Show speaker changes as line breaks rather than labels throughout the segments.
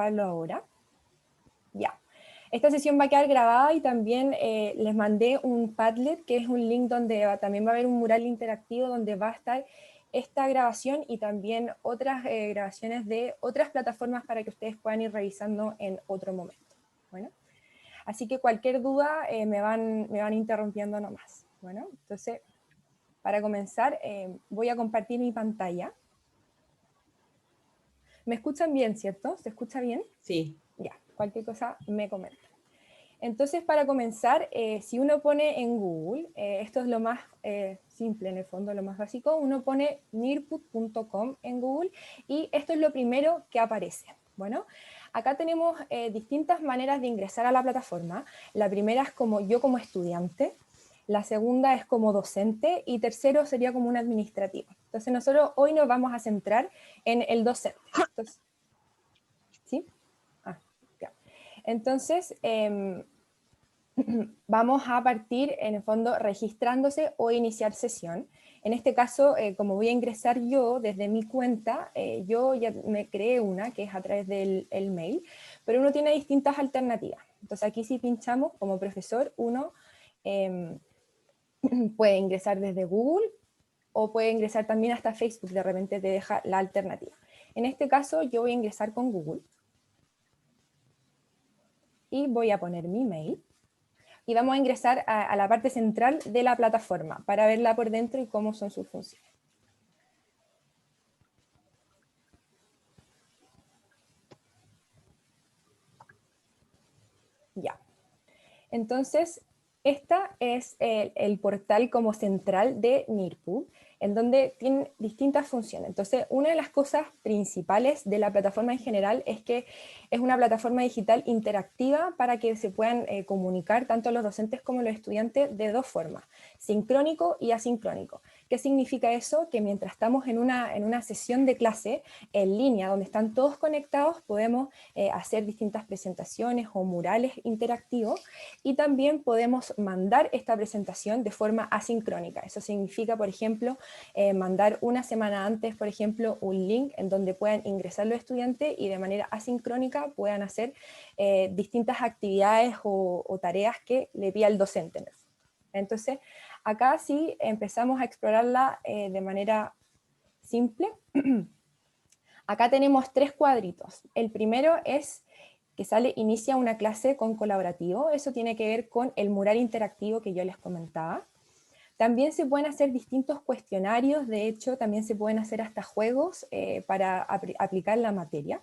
enchufarlo ahora. Ya. Esta sesión va a quedar grabada y también les mandé un Padlet, que es un link donde también va a haber un mural interactivo donde va a estar esta grabación y también otras grabaciones de otras plataformas para que ustedes puedan ir revisando en otro momento. Bueno, así que cualquier duda me van interrumpiendo nomás. Bueno, entonces, para comenzar, voy a compartir mi pantalla. ¿Me escuchan bien, cierto? ¿Se escucha bien?
Sí.
Ya, cualquier cosa me comenta. Entonces, para comenzar, si uno pone en Google, esto es lo más simple en el fondo, lo más básico, uno pone nearput.com en Google y esto es lo primero que aparece. Bueno, acá tenemos distintas maneras de ingresar a la plataforma. La primera es como yo como estudiante, la segunda es como docente y tercero sería como un administrativo. Entonces nosotros hoy nos vamos a centrar en el docente. Entonces, ¿sí? Ya. Entonces, vamos a partir en el fondo registrándose o iniciar sesión. En este caso, como voy a ingresar yo desde mi cuenta, yo ya me creé una que es a través del mail, pero uno tiene distintas alternativas. Entonces aquí si pinchamos como profesor, uno puede ingresar desde Google o puede ingresar también hasta Facebook, de repente te deja la alternativa. En este caso yo voy a ingresar con Google y voy a poner mi mail. Y vamos a ingresar a la parte central de la plataforma para verla por dentro y cómo son sus funciones. Ya. Entonces, esta es el portal como central de NIRPU, en donde tiene distintas funciones. Entonces, una de las cosas principales de la plataforma en general es que es una plataforma digital interactiva para que se puedan comunicar tanto los docentes como los estudiantes de dos formas, sincrónico y asincrónico. ¿Qué significa eso? Que mientras estamos en una sesión de clase en línea, donde están todos conectados, podemos hacer distintas presentaciones o murales interactivos y también podemos mandar esta presentación de forma asincrónica. Eso significa, por ejemplo, mandar una semana antes, por ejemplo, un link en donde puedan ingresar los estudiantes y de manera asincrónica puedan hacer distintas actividades o tareas que le pida el docente. Entonces, acá sí empezamos a explorarla de manera simple. Acá tenemos tres cuadritos. El primero es que sale inicia una clase con colaborativo. Eso tiene que ver con el mural interactivo que yo les comentaba. También se pueden hacer distintos cuestionarios, de hecho también se pueden hacer hasta juegos para aplicar la materia.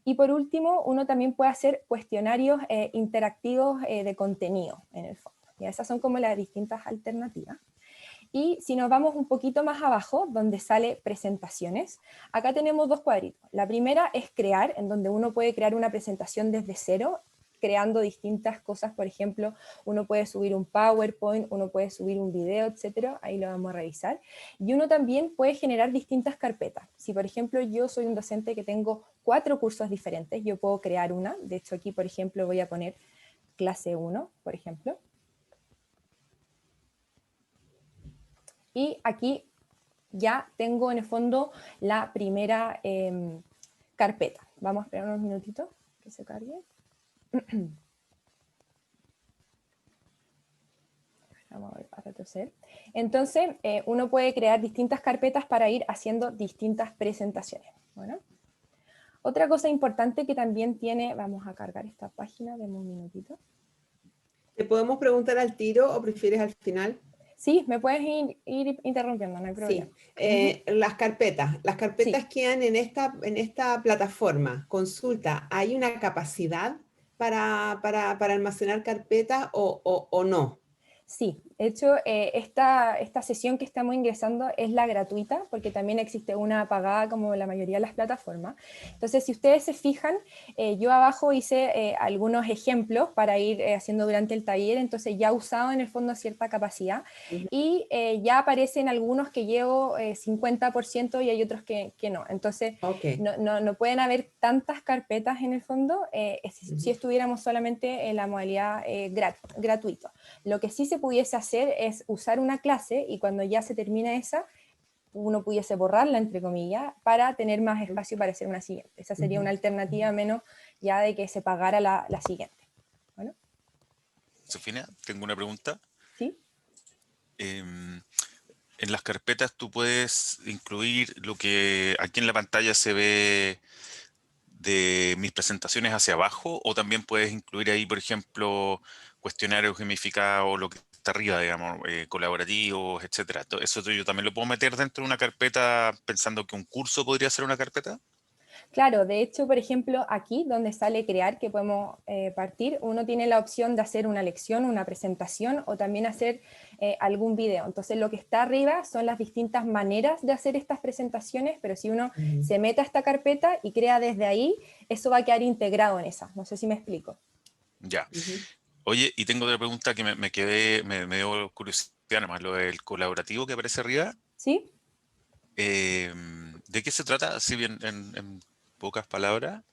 Y por último, uno también puede hacer cuestionarios interactivos de contenido en el fondo. Y esas son como las distintas alternativas. Y si nos vamos un poquito más abajo, donde sale presentaciones, acá tenemos dos cuadritos. La primera es crear, en donde uno puede crear una presentación desde cero, creando distintas cosas. Por ejemplo, uno puede subir un PowerPoint, uno puede subir un video, etcétera. Ahí lo vamos a revisar. Y uno también puede generar distintas carpetas. Si, por ejemplo, yo soy un docente que tengo 4 cursos diferentes, yo puedo crear una. De hecho, aquí, por ejemplo, voy a poner clase 1, por ejemplo. Y aquí ya tengo en el fondo la primera carpeta. Vamos a esperar unos minutitos que se cargue. Vamos a retroceder. Entonces, uno puede crear distintas carpetas para ir haciendo distintas presentaciones. Bueno, otra cosa importante que también tiene, vamos a cargar esta página, deme un minutito.
¿Te podemos preguntar al tiro o prefieres al final?
Sí, me puedes ir interrumpiendo, no hay problema.
Sí, las
Sí.
carpetas quedan en esta plataforma. Consulta, ¿hay una capacidad para almacenar carpetas o no?
Sí, de hecho, esta sesión que estamos ingresando es la gratuita, porque también existe una pagada como la mayoría de las plataformas. Entonces, si ustedes se fijan, yo abajo hice algunos ejemplos para ir haciendo durante el taller, entonces ya he usado en el fondo cierta capacidad,
Ujú.
y ya aparecen algunos que llevo 50% y hay otros que no. Entonces,
Ok.
no pueden haber tantas carpetas en el fondo si
Ujú.
estuviéramos solamente en la modalidad gratuito. Lo que sí se pudiese hacer es usar una clase y cuando ya se termina esa, uno pudiese borrarla, entre comillas, para tener más espacio para hacer una siguiente. Esa sería una
Ujú.
alternativa menos ya de que se pagara la siguiente. Bueno,
Sofía, tengo una pregunta.
¿sí?
En las carpetas tú puedes incluir lo que aquí en la pantalla se ve de mis presentaciones hacia abajo, o también puedes incluir ahí, por ejemplo, cuestionarios gamificados, lo que está arriba, digamos, colaborativos, etcétera. ¿Eso yo también lo puedo meter dentro de una carpeta pensando que un curso podría ser una carpeta?
Claro, de hecho, por ejemplo, aquí donde sale crear, que podemos partir, uno tiene la opción de hacer una lección, una presentación o también hacer algún video. Entonces lo que está arriba son las distintas maneras de hacer estas presentaciones, pero si uno se mete a esta carpeta y crea desde ahí, eso va a quedar integrado en esa. No sé si me explico.
Ya. Oye, y tengo otra pregunta que me dio curiosidad, nomás, lo del colaborativo que aparece arriba.
¿Sí?
¿De qué se trata? Así bien en pocas palabras.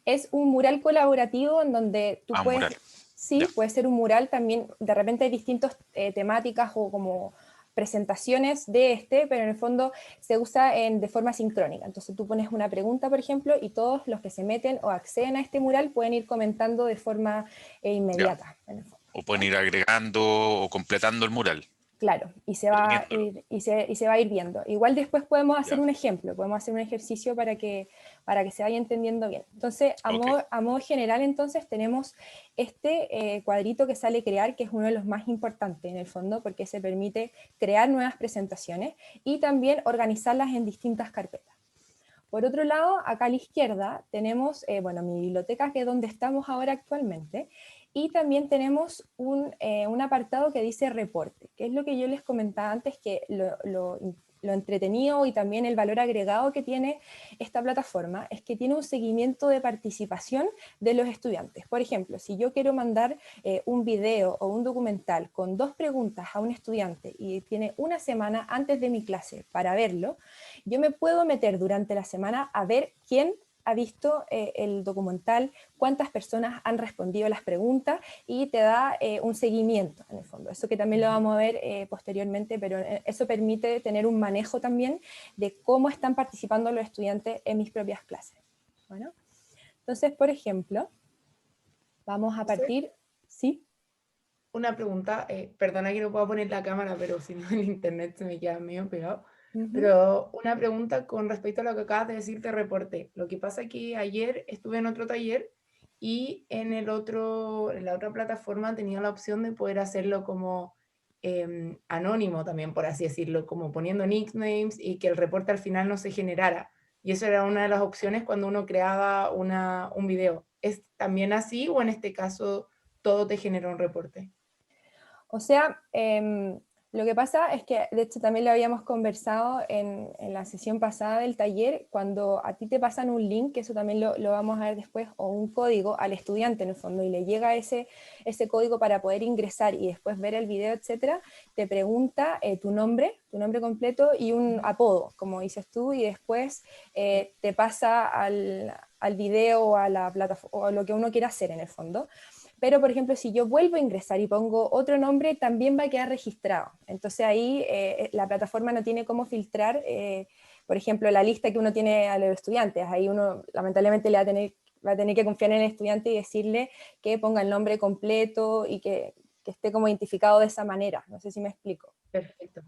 Es un mural colaborativo en donde tú
Ah, un mural.
puedes,
Ya.
sí, puede ser un mural también, de repente hay distintas temáticas o como presentaciones de pero en el fondo se usa de forma sincrónica. Entonces tú pones una pregunta, por ejemplo, y todos los que se meten o acceden a este mural pueden ir comentando de forma
Ya.
inmediata, en el fondo,
O pueden
¿ya?
ir agregando o completando el mural.
Claro,
Definiéndolo.
y se va a ir viendo. Igual después podemos hacer
Ya.
un ejemplo, podemos hacer un ejercicio para que se vaya entendiendo bien. Entonces,
Ok.
a modo general, entonces, tenemos este cuadrito que sale crear, que es uno de los más importantes en el fondo, porque se permite crear nuevas presentaciones y también organizarlas en distintas carpetas. Por otro lado, acá a la izquierda tenemos, bueno, mi biblioteca, que es donde estamos ahora actualmente, y también tenemos un apartado que dice reporte, que es lo que yo les comentaba antes, que lo entretenido y también el valor agregado que tiene esta plataforma es que tiene un seguimiento de participación de los estudiantes. Por ejemplo, si yo quiero mandar un video o un documental con 2 preguntas a un estudiante y tiene una semana antes de mi clase para verlo, yo me puedo meter durante la semana a ver quién ha visto el documental, cuántas personas han respondido a las preguntas y te da un seguimiento en el fondo. Eso que también lo vamos a ver posteriormente, pero eso permite tener un manejo también de cómo están participando los estudiantes en mis propias clases. Bueno, entonces, por ejemplo, vamos a partir, ¿sí?
Una pregunta, perdona que no puedo poner la cámara, pero si no el internet se me queda medio pegado. Pero una pregunta con respecto a lo que acabas de decir de reporte. Lo que pasa es que ayer estuve en otro taller y en la otra plataforma tenía la opción de poder hacerlo como anónimo también, por así decirlo, como poniendo nicknames y que el reporte al final no se generara. Y eso era una de las opciones cuando uno creaba un video. ¿Es también así o en este caso todo te genera un reporte?
O sea, lo que pasa es que, de hecho, también lo habíamos conversado en la sesión pasada del taller, cuando a ti te pasan un link, que eso también lo vamos a ver después, o un código al estudiante en el fondo, y le llega ese código para poder ingresar y después ver el video, etcétera, te pregunta tu nombre completo y un apodo, como dices tú, y después te pasa al video o a la plataforma, o a lo que uno quiera hacer en el fondo. Pero, por ejemplo, si yo vuelvo a ingresar y pongo otro nombre, también va a quedar registrado. Entonces ahí la plataforma no tiene cómo filtrar, por ejemplo, la lista que uno tiene a los estudiantes. Ahí uno lamentablemente va a tener que confiar en el estudiante y decirle que ponga el nombre completo y que esté como identificado de esa manera. No sé si me explico.
Perfecto.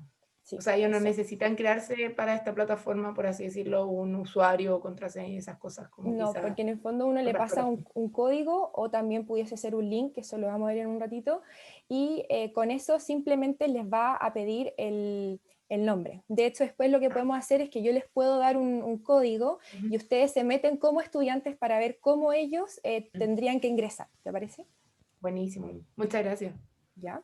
Sí,
O sea, ellos no
eso.
necesitan crearse para esta plataforma, por así decirlo, un usuario, contraseña y esas cosas como
No,
quizás
porque en el fondo uno le
otras
pasa
plataformas.
un código o también pudiese ser un link, que eso lo vamos a ver en un ratito, y con eso simplemente les va a pedir el nombre. De hecho, después lo que podemos hacer es que yo les puedo dar un código
Ujú.
y ustedes se meten como estudiantes para ver cómo ellos
Mm.
tendrían que ingresar. ¿Te parece?
Buenísimo. Muchas gracias.
¿Ya?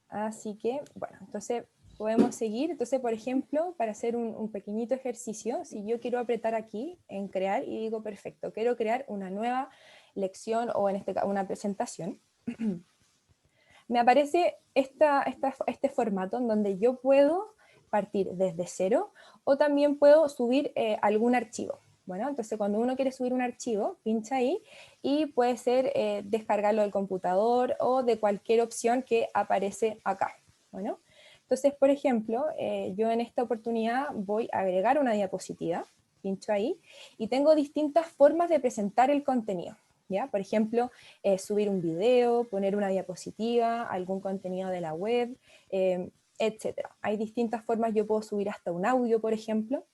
Así que, bueno, entonces podemos seguir. Entonces, por ejemplo, para hacer un pequeñito ejercicio, si yo quiero apretar aquí en crear y digo, perfecto, quiero crear una nueva lección o en este caso una presentación, me aparece este formato en donde yo puedo partir desde cero o también puedo subir algún archivo. Bueno, entonces cuando uno quiere subir un archivo, pincha ahí y puede ser descargarlo del computador o de cualquier opción que aparece acá. Bueno, entonces, por ejemplo, yo en esta oportunidad voy a agregar una diapositiva. pincho ahí, y tengo distintas formas de presentar el contenido, ¿ya? Por ejemplo, subir un video, poner una diapositiva, algún contenido de la web, etc. Hay distintas formas, yo puedo subir hasta un audio, por ejemplo.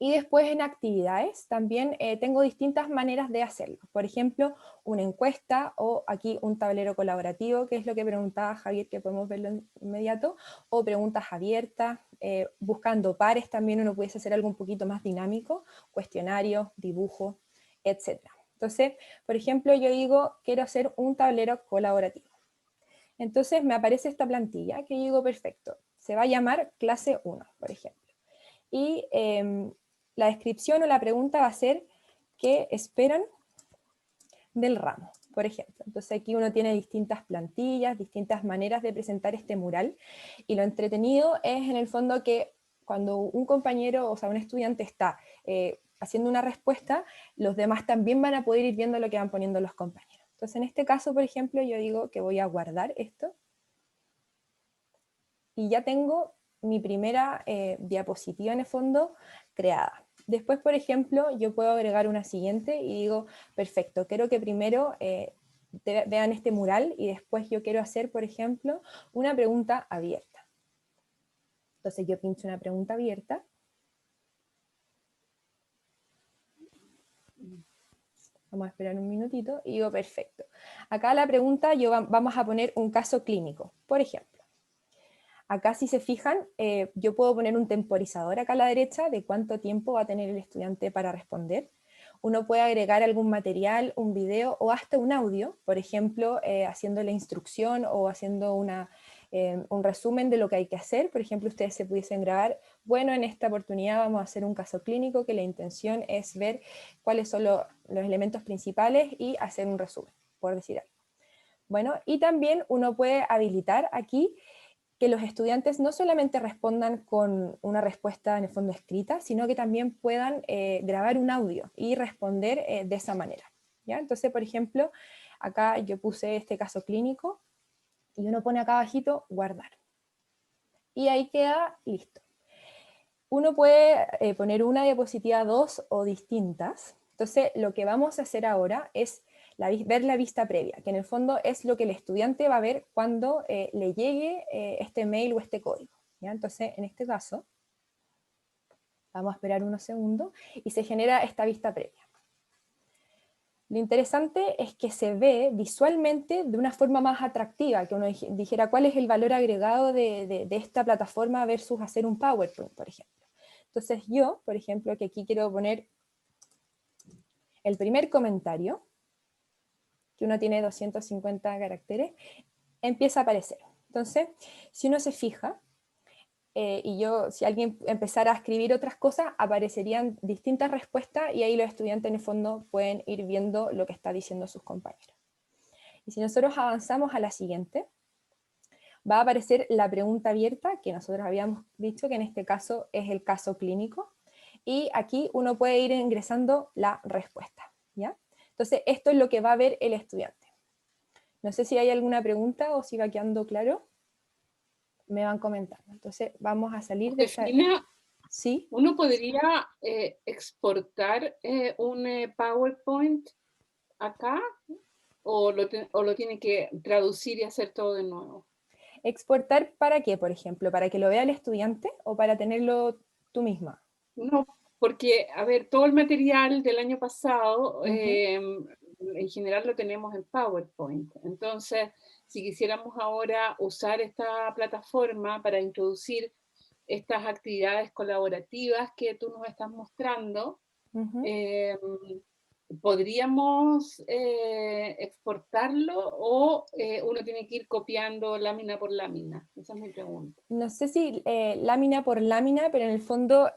Y después en actividades también tengo distintas maneras de hacerlo. Por ejemplo, una encuesta o aquí un tablero colaborativo, que es lo que preguntaba Javier, que podemos verlo en inmediato, o preguntas abiertas, buscando pares también uno pudiese hacer algo un poquito más dinámico, cuestionarios, dibujos, etc. Entonces, por ejemplo, yo digo, quiero hacer un tablero colaborativo. Entonces me aparece esta plantilla que yo digo, perfecto, se va a llamar clase 1, por ejemplo. Y la descripción o la pregunta va a ser ¿qué esperan del ramo? Por ejemplo. Entonces aquí uno tiene distintas plantillas, distintas maneras de presentar este mural, y lo entretenido es en el fondo que cuando un compañero, o sea, un estudiante está haciendo una respuesta, los demás también van a poder ir viendo lo que van poniendo los compañeros. Entonces en este caso, por ejemplo, yo digo que voy a guardar esto, y ya tengo mi primera diapositiva en el fondo creada. Después, por ejemplo, yo puedo agregar una siguiente y digo, perfecto, quiero que primero vean este mural y después yo quiero hacer, por ejemplo, una pregunta abierta. Entonces yo pincho una pregunta abierta. Vamos a esperar un minutito y digo, perfecto. Acá la pregunta vamos a poner un caso clínico, por ejemplo. Acá si se fijan, yo puedo poner un temporizador acá a la derecha de cuánto tiempo va a tener el estudiante para responder. Uno puede agregar algún material, un video o hasta un audio, por ejemplo, haciendo la instrucción o haciendo un resumen de lo que hay que hacer. Por ejemplo, ustedes se pudiesen grabar, bueno, en esta oportunidad vamos a hacer un caso clínico que la intención es ver cuáles son los elementos principales y hacer un resumen, por decir algo. Bueno, y también uno puede habilitar aquí que los estudiantes no solamente respondan con una respuesta en el fondo escrita, sino que también puedan grabar un audio y responder de esa manera, ¿ya? Entonces, por ejemplo, acá yo puse este caso clínico y uno pone acá abajito guardar. Y ahí queda listo. Uno puede poner una diapositiva, 2 o distintas. Entonces, lo que vamos a hacer ahora es ver la vista previa, que en el fondo es lo que el estudiante va a ver cuando le llegue este mail o este código, ¿ya? Entonces, en este caso, vamos a esperar unos segundos y se genera esta vista previa. Lo interesante es que se ve visualmente de una forma más atractiva, que uno dijera cuál es el valor agregado de esta plataforma versus hacer un PowerPoint, por ejemplo. Entonces yo, por ejemplo, que aquí quiero poner el primer comentario, que uno tiene 250 caracteres, empieza a aparecer. Entonces, si uno se fija, si alguien empezara a escribir otras cosas, aparecerían distintas respuestas y ahí los estudiantes en el fondo pueden ir viendo lo que está diciendo sus compañeros. Y si nosotros avanzamos a la siguiente, va a aparecer la pregunta abierta, que nosotros habíamos dicho que en este caso es el caso clínico, y aquí uno puede ir ingresando la respuesta, ¿ya? Entonces, esto es lo que va a ver el estudiante. No sé si hay alguna pregunta o si va quedando claro. Me van comentando. Entonces, vamos a salir de esta... ¿Sí?
¿Uno podría exportar un PowerPoint acá o lo tiene que traducir y hacer todo de nuevo?
¿Exportar para qué, por ejemplo? ¿Para que lo vea el estudiante o para tenerlo tú misma?
No, porque, a ver, todo el material del año pasado, en general lo tenemos en PowerPoint. Entonces, si quisiéramos ahora usar esta plataforma para introducir estas actividades colaborativas que tú nos estás mostrando, ¿podríamos exportarlo o uno tiene que ir copiando lámina por lámina? Esa es mi pregunta.
No sé si lámina por lámina, pero en el fondo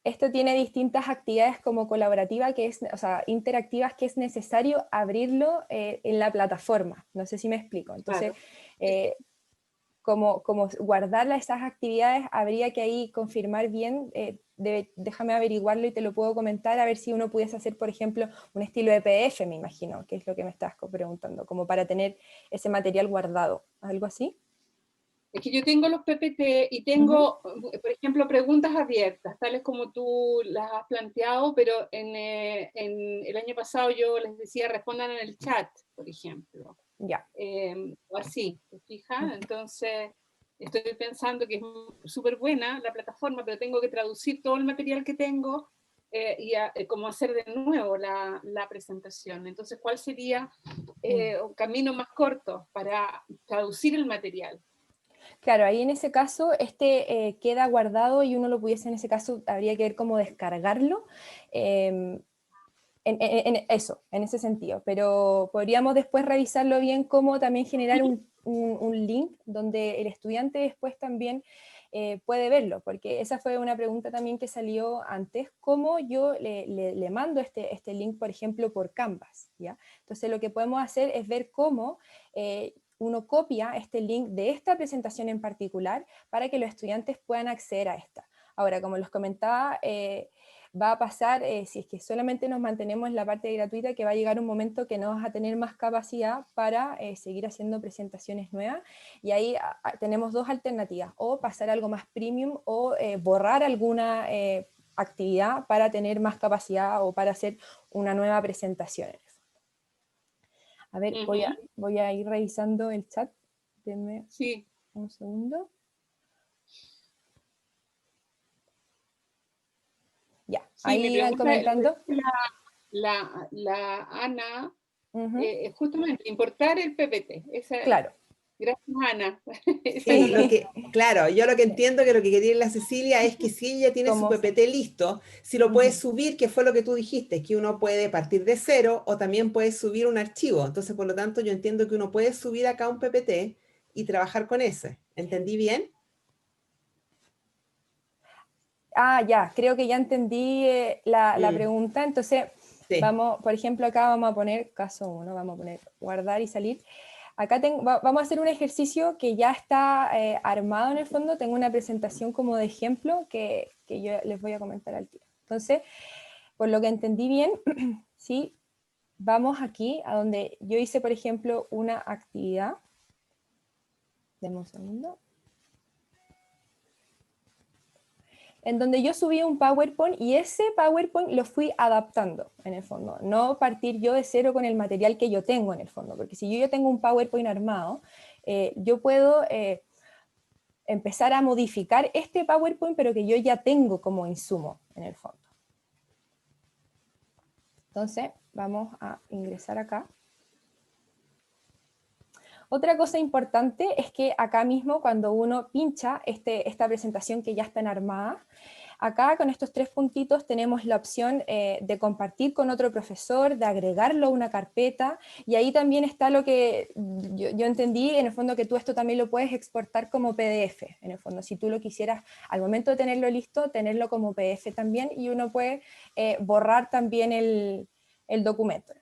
esto tiene distintas actividades como colaborativa, o sea, interactivas, que es necesario abrirlo en la plataforma. No sé si me explico. Entonces,
claro.
Como guardar esas actividades, habría que ahí confirmar bien, déjame averiguarlo y te lo puedo comentar, a ver si uno pudiese hacer, por ejemplo, un estilo de PDF, me imagino, que es lo que me estás preguntando, como para tener ese material guardado, ¿algo así?
Es que yo tengo los PPT y tengo, por ejemplo, preguntas abiertas, tales como tú las has planteado, pero en el año pasado yo les decía respondan en el chat, por ejemplo.
Ya.
O así, ¿te fijas? Entonces, estoy pensando que es súper buena la plataforma, pero tengo que traducir todo el material que tengo y como hacer de nuevo la presentación. Entonces, ¿cuál sería un camino más corto para traducir el material?
Claro, ahí en ese caso queda guardado y uno lo pudiese en ese caso, habría que ver cómo descargarlo, en ese sentido, pero podríamos después revisarlo bien cómo también generar un link donde el estudiante después también puede verlo, porque esa fue una pregunta también que salió antes, cómo yo le mando este link, por ejemplo, por Canvas, ¿ya? Entonces lo que podemos hacer es ver cómo uno copia este link de esta presentación en particular para que los estudiantes puedan acceder a esta. Ahora, como les comentaba, va a pasar, si es que solamente nos mantenemos en la parte gratuita, que va a llegar un momento que no vas a tener más capacidad para seguir haciendo presentaciones nuevas, y ahí tenemos dos alternativas, o pasar a algo más premium, o borrar alguna actividad para tener más capacidad o para hacer una nueva presentación. A ver, voy a ir revisando el chat. Denme un segundo. Ya,
sí,
ahí iban comentando.
La Ana, justamente, importar el PPT.
Claro.
Gracias, Ana.
Sí, claro, yo lo que entiendo que lo que quería la Cecilia es que si ella tiene su PPT listo, si lo puede subir, que fue lo que tú dijiste, que uno puede partir de cero o también puede subir un archivo. Entonces, por lo tanto, yo entiendo que uno puede subir acá un PPT y trabajar con ese. ¿Entendí bien?
Ah, ya, creo que ya entendí la pregunta. Entonces, vamos, por ejemplo, acá vamos a poner caso 1, vamos a poner guardar y salir. Acá vamos a hacer un ejercicio que ya está armado en el fondo. Tengo una presentación como de ejemplo que yo les voy a comentar al tiro. Entonces, por lo que entendí bien, sí, vamos aquí a donde yo hice, por ejemplo, una actividad. Deme un segundo. En donde yo subí un PowerPoint y ese PowerPoint lo fui adaptando en el fondo, no partir yo de cero con el material que yo tengo en el fondo, porque si yo ya tengo un PowerPoint armado, yo puedo empezar a modificar este PowerPoint, pero que yo ya tengo como insumo en el fondo. Entonces, vamos a ingresar acá. Otra cosa importante es que acá mismo, cuando uno pincha esta presentación que ya está armada, acá con estos 3 puntitos tenemos la opción de compartir con otro profesor, de agregarlo a una carpeta, y ahí también está lo que yo entendí, en el fondo, que tú esto también lo puedes exportar como PDF, en el fondo, si tú lo quisieras, al momento de tenerlo listo, tenerlo como PDF también, y uno puede borrar también el documento.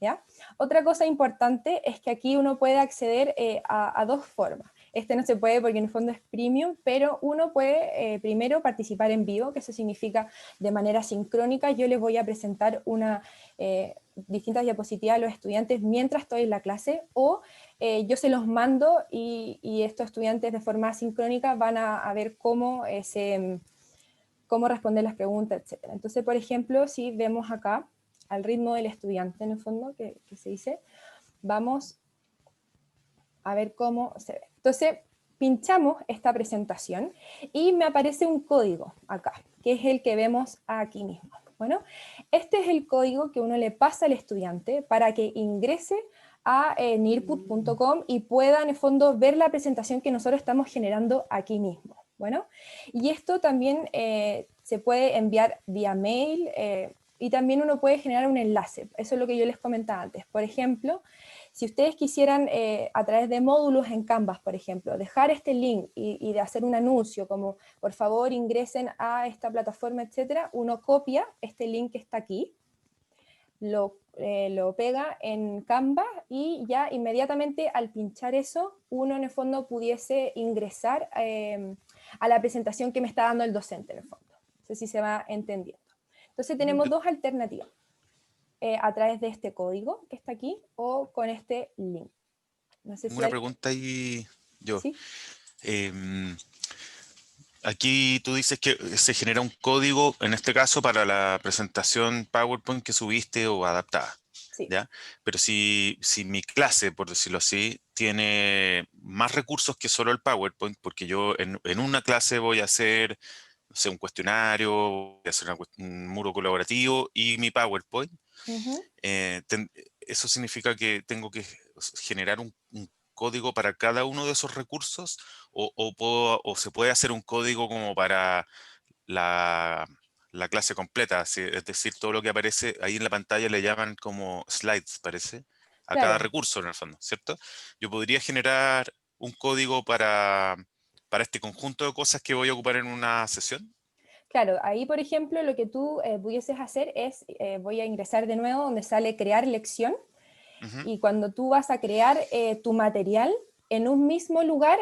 ¿Ya? Otra cosa importante es que aquí uno puede acceder a 2 formas. Este no se puede porque en el fondo es premium, pero uno puede primero participar en vivo, que eso significa de manera sincrónica. Yo les voy a presentar distintas diapositivas a los estudiantes mientras estoy en la clase, o yo se los mando y estos estudiantes de forma sincrónica van a ver cómo responder las preguntas, etc. Entonces, por ejemplo, si vemos acá, al ritmo del estudiante, en el fondo, que se dice, vamos a ver cómo se ve. Entonces, pinchamos esta presentación y me aparece un código acá, que es el que vemos aquí mismo. Bueno, este es el código que uno le pasa al estudiante para que ingrese a nearput.com y pueda, en el fondo, ver la presentación que nosotros estamos generando aquí mismo. Bueno, y esto también se puede enviar vía mail, y también uno puede generar un enlace. Eso es lo que yo les comentaba antes. Por ejemplo, si ustedes quisieran a través de módulos en Canvas, por ejemplo, dejar este link y de hacer un anuncio como, por favor, ingresen a esta plataforma, etcétera, uno copia este link que está aquí, lo pega en Canvas y ya inmediatamente al pinchar eso, uno en el fondo pudiese ingresar a la presentación que me está dando el docente en el fondo. No sé si se va entendiendo. Entonces tenemos 2 alternativas, a través de este código que está aquí o con este link. No sé si
una pregunta ahí yo.
¿Sí?
Aquí tú dices que se genera un código, en este caso, para la presentación PowerPoint que subiste o adaptada.
Sí.
¿Ya? Pero si mi clase, por decirlo así, tiene más recursos que solo el PowerPoint, porque yo en una clase voy a hacer, no sé, un cuestionario, voy a hacer un muro colaborativo y mi PowerPoint,
Ujú.
eso significa que tengo que generar un código para cada uno de esos recursos o se puede hacer un código como para la clase completa, es decir, todo lo que aparece ahí en la pantalla le llaman como slides, parece, a cada
Claro.
recurso en el fondo, ¿cierto? Yo podría generar un código para este conjunto de cosas que voy a ocupar en una sesión.
Claro, ahí por ejemplo lo que tú pudieses hacer es, voy a ingresar de nuevo donde sale crear lección,
Ujú.
y cuando tú vas a crear tu material, en un mismo lugar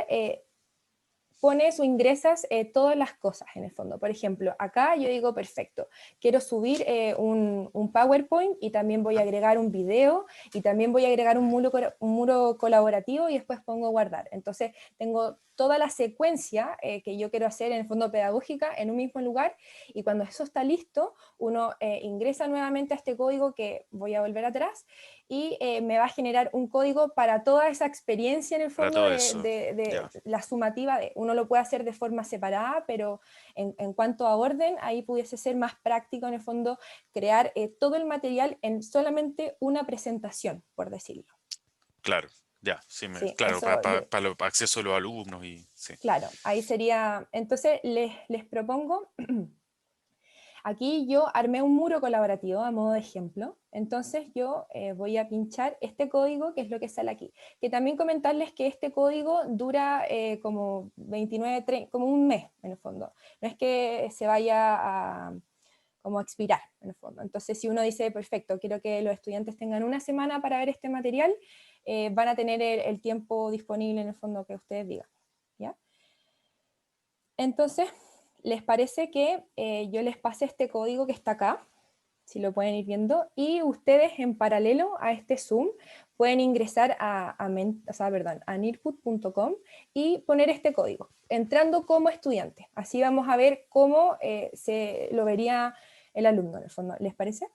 pones o ingresas todas las cosas en el fondo. Por ejemplo, acá yo digo, perfecto, quiero subir un PowerPoint y también voy a agregar un video y también voy a agregar un muro colaborativo y después pongo guardar. Entonces tengo toda la secuencia que yo quiero hacer en el fondo pedagógica en un mismo lugar, y cuando eso está listo, uno ingresa nuevamente a este código que voy a volver atrás y me va a generar un código para toda esa experiencia en el
Para
fondo
todo
de,
eso,
de
ya,
la sumativa. Uno lo puede hacer de forma separada, pero en cuanto a orden, ahí pudiese ser más práctico en el fondo crear todo el material en solamente una presentación, por decirlo.
claro, ya, sí,
Sí,
claro,
eso,
para el acceso de los alumnos y sí.
claro, ahí sería, entonces les propongo. Aquí yo armé un muro colaborativo a modo de ejemplo, entonces yo voy a pinchar este código, que es lo que sale aquí. Que también comentarles que este código dura como 29, 30, como un mes en el fondo. No es que se vaya a, como a expirar en el fondo. Entonces si uno dice, perfecto, quiero que los estudiantes tengan una semana para ver este material, van a tener el tiempo disponible en el fondo que ustedes digan, ¿ya? Entonces, ¿les parece que yo les pase este código que está acá? Si lo pueden ir viendo, y ustedes en paralelo a este Zoom pueden ingresar a nearput.com y poner este código, entrando como estudiante. Así vamos a ver cómo se lo vería el alumno en el fondo. ¿Les parece?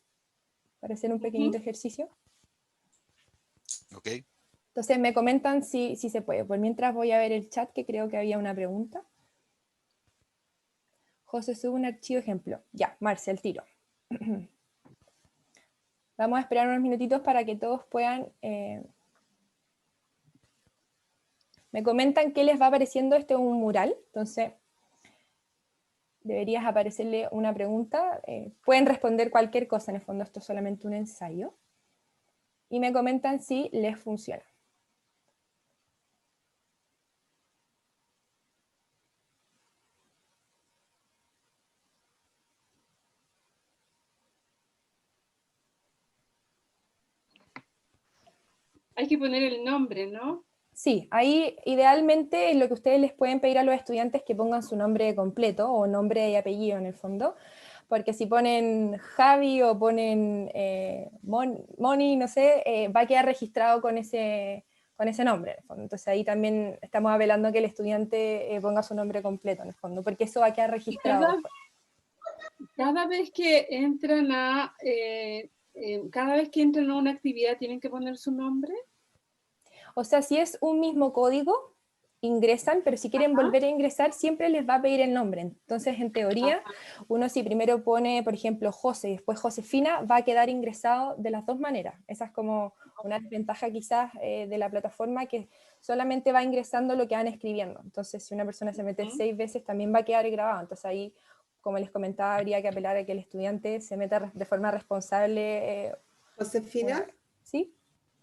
Para hacer un pequeñito ejercicio.
Ok.
Entonces me comentan si se puede. Por mientras voy a ver el chat, que creo que había una pregunta. José sube un archivo ejemplo. Ya, Marcel, tiro. Vamos a esperar unos minutitos para que todos puedan... Me comentan qué les va apareciendo. Este es un mural, entonces deberías aparecerle una pregunta. Pueden responder cualquier cosa, en el fondo esto es solamente un ensayo. Y me comentan si les funciona.
Hay que poner el nombre, ¿no?
Sí, ahí idealmente es lo que ustedes les pueden pedir a los estudiantes, que pongan su nombre completo o nombre y apellido en el fondo, porque si ponen Javi o ponen Moni, no sé, va a quedar registrado con ese nombre en el fondo. Entonces ahí también estamos apelando a que el estudiante ponga su nombre completo en el fondo, porque eso va a quedar
Y
registrado después.
cada vez que entran cada vez que entran a una actividad, ¿tienen que poner su nombre?
O sea, si es un mismo código, ingresan, pero si quieren volver a ingresar, siempre les va a pedir el nombre. Entonces, en teoría, uno si primero pone, por ejemplo, José y después Josefina, va a quedar ingresado de las dos maneras. Esa es como una desventaja quizás de la plataforma, que solamente va ingresando lo que van escribiendo. Entonces, si una persona se mete 6 veces, también va a quedar grabado. Entonces ahí, como les comentaba, habría que apelar a que el estudiante se meta de forma responsable.
Josefina,
¿Sí?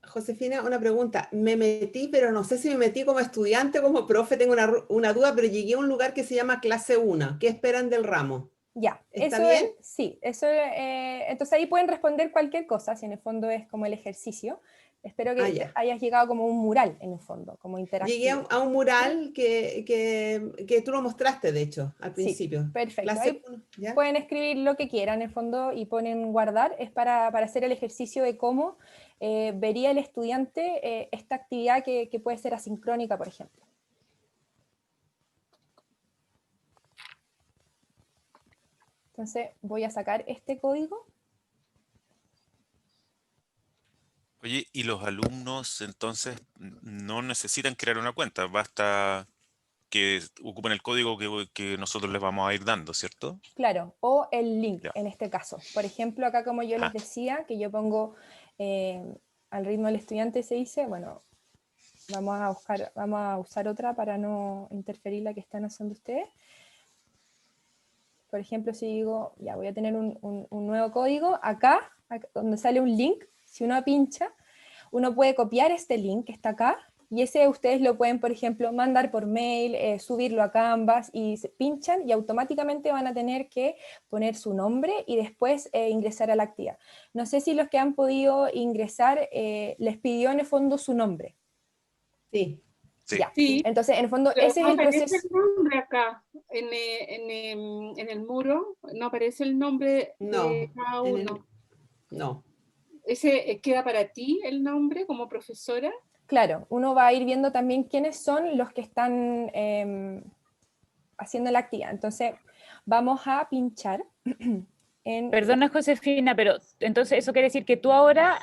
Josefina, una pregunta. Me metí, pero no sé si me metí como estudiante o como profe, tengo una duda, pero llegué a un lugar que se llama clase 1. ¿Qué esperan del ramo?
Ya,
¿Está
eso
bien?
es, sí, eso entonces ahí pueden responder cualquier cosa, si en el fondo es como el ejercicio. Espero
Ah,
que
ya.
hayas llegado como un mural, en el fondo, como
Llegué
interactivo.
a un mural que tú lo mostraste, de hecho, al
Sí,
principio.
perfecto.
Clase
Ahí
1, ¿ya?
pueden escribir lo que quieran, en el fondo, y ponen guardar. Es para hacer el ejercicio de cómo vería el estudiante esta actividad que puede ser asincrónica, por ejemplo. Entonces voy a sacar este código.
Oye, y los alumnos entonces no necesitan crear una cuenta, basta que ocupen el código que nosotros les vamos a ir dando, ¿cierto?
Claro, o el link
Ya.
en este caso. Por ejemplo, acá como yo les decía, que yo pongo al ritmo del estudiante se dice, bueno, vamos a usar otra para no interferir la que están haciendo ustedes. Por ejemplo, si digo, ya voy a tener un nuevo código, acá, donde sale un link, si uno pincha, uno puede copiar este link que está acá, y ese ustedes lo pueden, por ejemplo, mandar por mail, subirlo a Canvas, y se pinchan, y automáticamente van a tener que poner su nombre, y después ingresar a la actividad. No sé si los que han podido ingresar, les pidió en el fondo su nombre.
Sí.
Sí.
Ya.
Sí,
Entonces, en el fondo,
pero
ese es
no
el
aparece
proceso.
el nombre acá, en el muro, no aparece el nombre de
No,
cada
en
uno.
no.
¿Ese queda para ti el nombre como profesora?
Claro, uno va a ir viendo también quiénes son los que están haciendo la actividad. Entonces, vamos a pinchar en...
Perdona, Josefina, pero entonces eso quiere decir que tú ahora,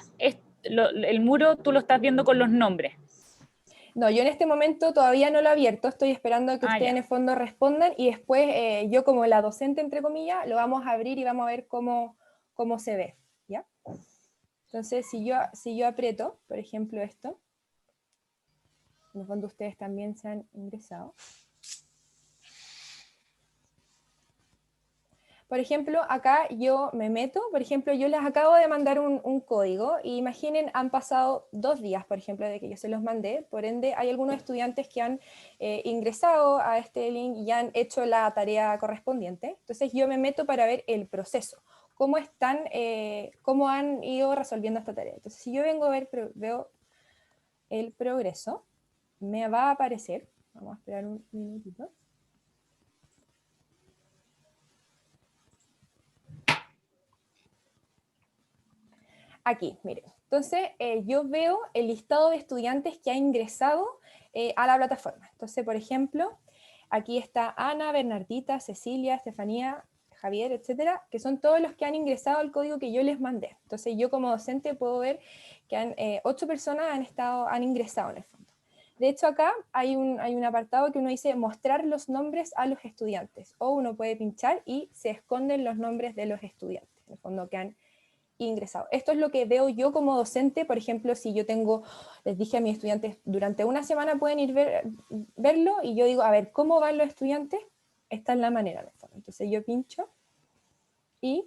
el muro, tú lo estás viendo con los nombres.
No, yo en este momento todavía no lo he abierto, estoy esperando a que ustedes
Ya.
en el fondo respondan, y después yo como la docente, entre comillas, lo vamos a abrir y vamos a ver cómo se ve, ¿ya? Entonces, si yo aprieto, por ejemplo, esto, en el fondo ustedes también se han ingresado. Por ejemplo, acá yo me meto, por ejemplo, yo les acabo de mandar un código, y imaginen, han pasado 2 días, por ejemplo, de que yo se los mandé, por ende hay algunos estudiantes que han ingresado a este link y han hecho la tarea correspondiente. Entonces yo me meto para ver el proceso, cómo han ido resolviendo esta tarea. Entonces si yo vengo a ver, veo el progreso, me va a aparecer, vamos a esperar un minutito. Aquí, miren. Entonces, yo veo el listado de estudiantes que ha ingresado a la plataforma. Entonces, por ejemplo, aquí está Ana, Bernardita, Cecilia, Estefanía, Javier, etcétera, que son todos los que han ingresado al código que yo les mandé. Entonces, yo como docente puedo ver que 8 personas han ingresado en el fondo. De hecho, acá hay un apartado que uno dice mostrar los nombres a los estudiantes, o uno puede pinchar y se esconden los nombres de los estudiantes, en el fondo, que han ingresado. Esto es lo que veo yo como docente. Por ejemplo, si yo les dije a mis estudiantes, durante una semana pueden ir verlo, y yo digo, a ver, ¿cómo van los estudiantes? Esta es la manera, de forma. Entonces yo pincho y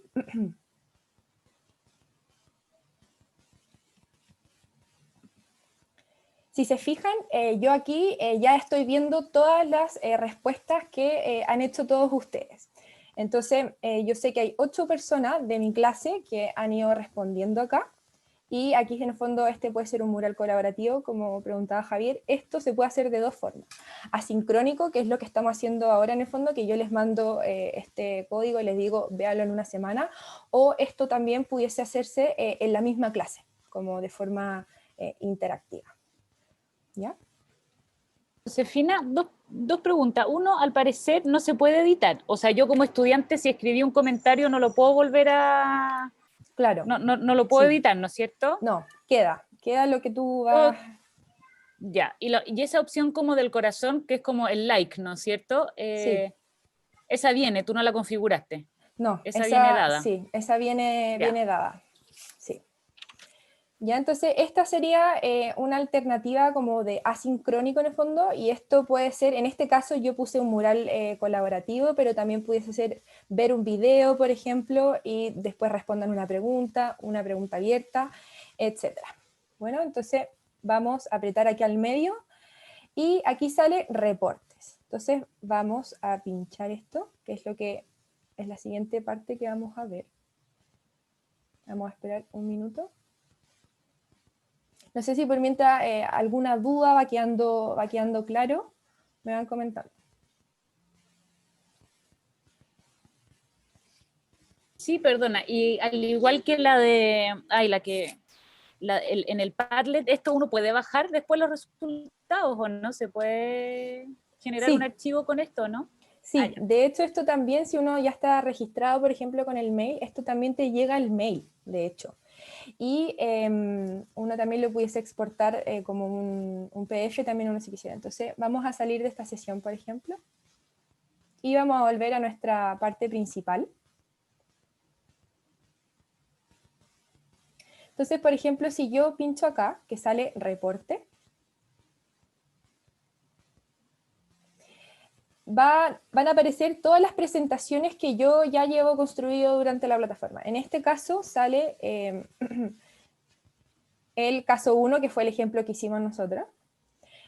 si se fijan, yo aquí ya estoy viendo todas las respuestas que han hecho todos ustedes. Entonces, yo sé que hay 8 personas de mi clase que han ido respondiendo acá, y aquí en el fondo este puede ser un mural colaborativo, como preguntaba Javier. Esto se puede hacer de 2 formas. Asincrónico, que es lo que estamos haciendo ahora en el fondo, que yo les mando este código y les digo, véalo en una semana, o esto también pudiese hacerse en la misma clase, como de forma interactiva. ¿Ya?
Josefina, dos preguntas. Uno, al parecer no se puede editar. O sea, yo como estudiante, si escribí un comentario, no lo puedo volver a...
Claro.
No lo puedo
Sí.
editar, ¿no es cierto?
No, queda lo que tú vas...
Ya, y esa opción como del corazón, que es como el like, ¿no es cierto?
Sí.
Esa viene, tú no la configuraste.
No,
esa viene dada.
Sí, esa viene
Ya.
dada. Sí. Ya, entonces esta sería una alternativa como de asincrónico en el fondo, y esto puede ser, en este caso yo puse un mural colaborativo, pero también pudiese ser ver un video, por ejemplo, y después respondan una pregunta abierta, etc. Bueno, entonces vamos a apretar aquí al medio, y aquí sale reportes. Entonces vamos a pinchar esto, que es lo que es la siguiente parte que vamos a ver. Vamos a esperar un minuto. No sé si por mientras alguna duda va quedando claro, me van comentando.
Sí, perdona, y al igual que la de, en el Padlet, esto uno puede bajar después los resultados, ¿o no? ¿Se puede generar un
Sí.
archivo con esto, no?
Sí,
Ah, ya.
de hecho esto también, si uno ya está registrado, por ejemplo, con el mail, esto también te llega al mail, de hecho. Y uno también lo pudiese exportar como un PDF también uno si quisiera. Entonces vamos a salir de esta sesión, por ejemplo, y vamos a volver a nuestra parte principal. Entonces, por ejemplo, si yo pincho acá, que sale reporte, van a aparecer todas las presentaciones que yo ya llevo construido durante la plataforma. En este caso sale el caso 1, que fue el ejemplo que hicimos nosotros.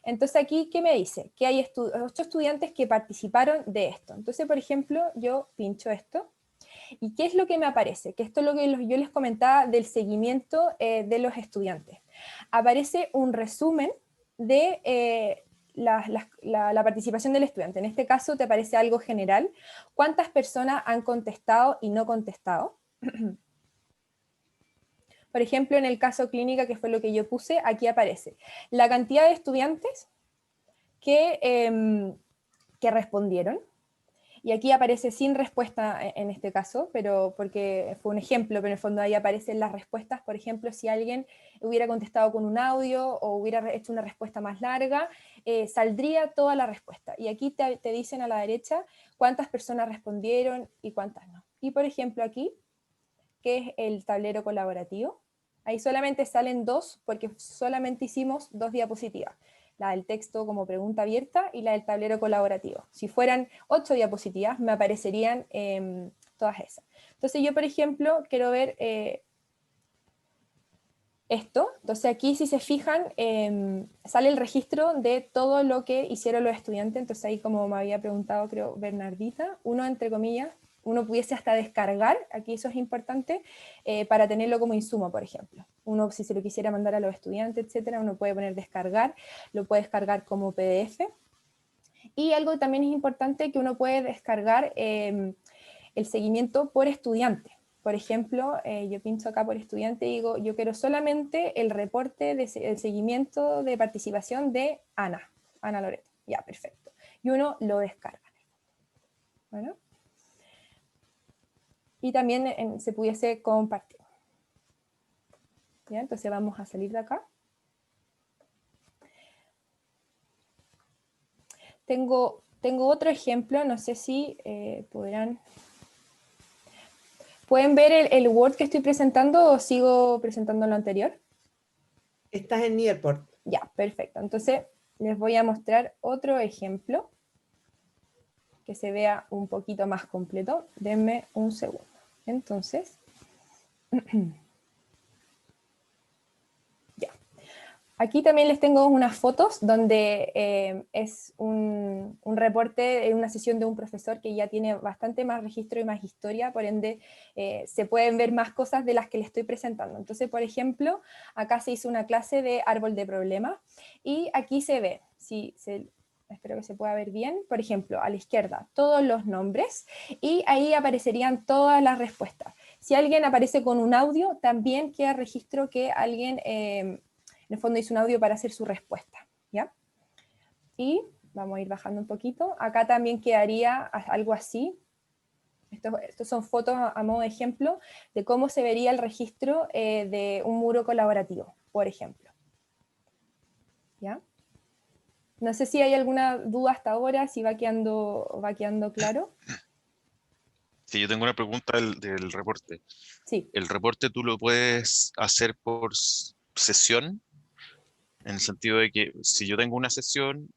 Entonces aquí, ¿qué me dice? Que hay 8 estudiantes que participaron de esto. Entonces, por ejemplo, yo pincho esto. ¿Y qué es lo que me aparece? Que esto es lo que yo les comentaba del seguimiento de los estudiantes. Aparece un resumen de la participación del estudiante. En este caso te aparece algo general. ¿Cuántas personas han contestado y no contestado? Por ejemplo, en el caso clínica, que fue lo que yo puse, aquí aparece la cantidad de estudiantes que respondieron. Y aquí aparece sin respuesta en este caso, pero porque fue un ejemplo, pero en el fondo ahí aparecen las respuestas. Por ejemplo, si alguien hubiera contestado con un audio o hubiera hecho una respuesta más larga, saldría toda la respuesta. Y aquí te dicen a la derecha cuántas personas respondieron y cuántas no. Y por ejemplo aquí, que es el tablero colaborativo, ahí solamente salen 2 porque solamente hicimos 2 diapositivas. La del texto como pregunta abierta y la del tablero colaborativo. Si fueran 8 diapositivas, me aparecerían todas esas. Entonces yo, por ejemplo, quiero ver esto. Entonces aquí, si se fijan, sale el registro de todo lo que hicieron los estudiantes. Entonces ahí, como me había preguntado, creo, Bernardita, uno, entre comillas, uno pudiese hasta descargar, aquí eso es importante, para tenerlo como insumo, por ejemplo. Uno, si se lo quisiera mandar a los estudiantes, etcétera, uno puede poner descargar, lo puede descargar como PDF. Y algo también es importante que uno puede descargar el seguimiento por estudiante. Por ejemplo, yo pincho acá por estudiante y digo, yo quiero solamente el reporte de el seguimiento de participación de Ana Loreto. Ya, perfecto. Y uno lo descarga. Bueno. Y también se pudiese compartir. ¿Ya? Entonces vamos a salir de acá. Tengo otro ejemplo, no sé si podrán... ¿Pueden ver el Word que estoy presentando o sigo presentando lo anterior?
Estás en Nearport.
Ya, perfecto. Entonces les voy a mostrar otro ejemplo que se vea un poquito más completo. Denme un segundo. Entonces, ya. Aquí también les tengo unas fotos donde es un reporte, una sesión de un profesor que ya tiene bastante más registro y más historia, por ende se pueden ver más cosas de las que les estoy presentando. Entonces, por ejemplo, acá se hizo una clase de árbol de problemas y aquí se ve, espero que se pueda ver bien, por ejemplo, a la izquierda, todos los nombres y ahí aparecerían todas las respuestas. Si alguien aparece con un audio, también queda registro que alguien... en el fondo hizo un audio para hacer su respuesta, ¿ya? Y vamos a ir bajando un poquito. Acá también quedaría algo así. Estos son fotos a modo de ejemplo de cómo se vería el registro de un muro colaborativo, por ejemplo. ¿Ya? No sé si hay alguna duda hasta ahora, si va quedando claro.
Sí, yo tengo una pregunta del reporte.
Sí.
¿El reporte tú lo puedes hacer por sesión? En el sentido de que si yo tengo una sesión,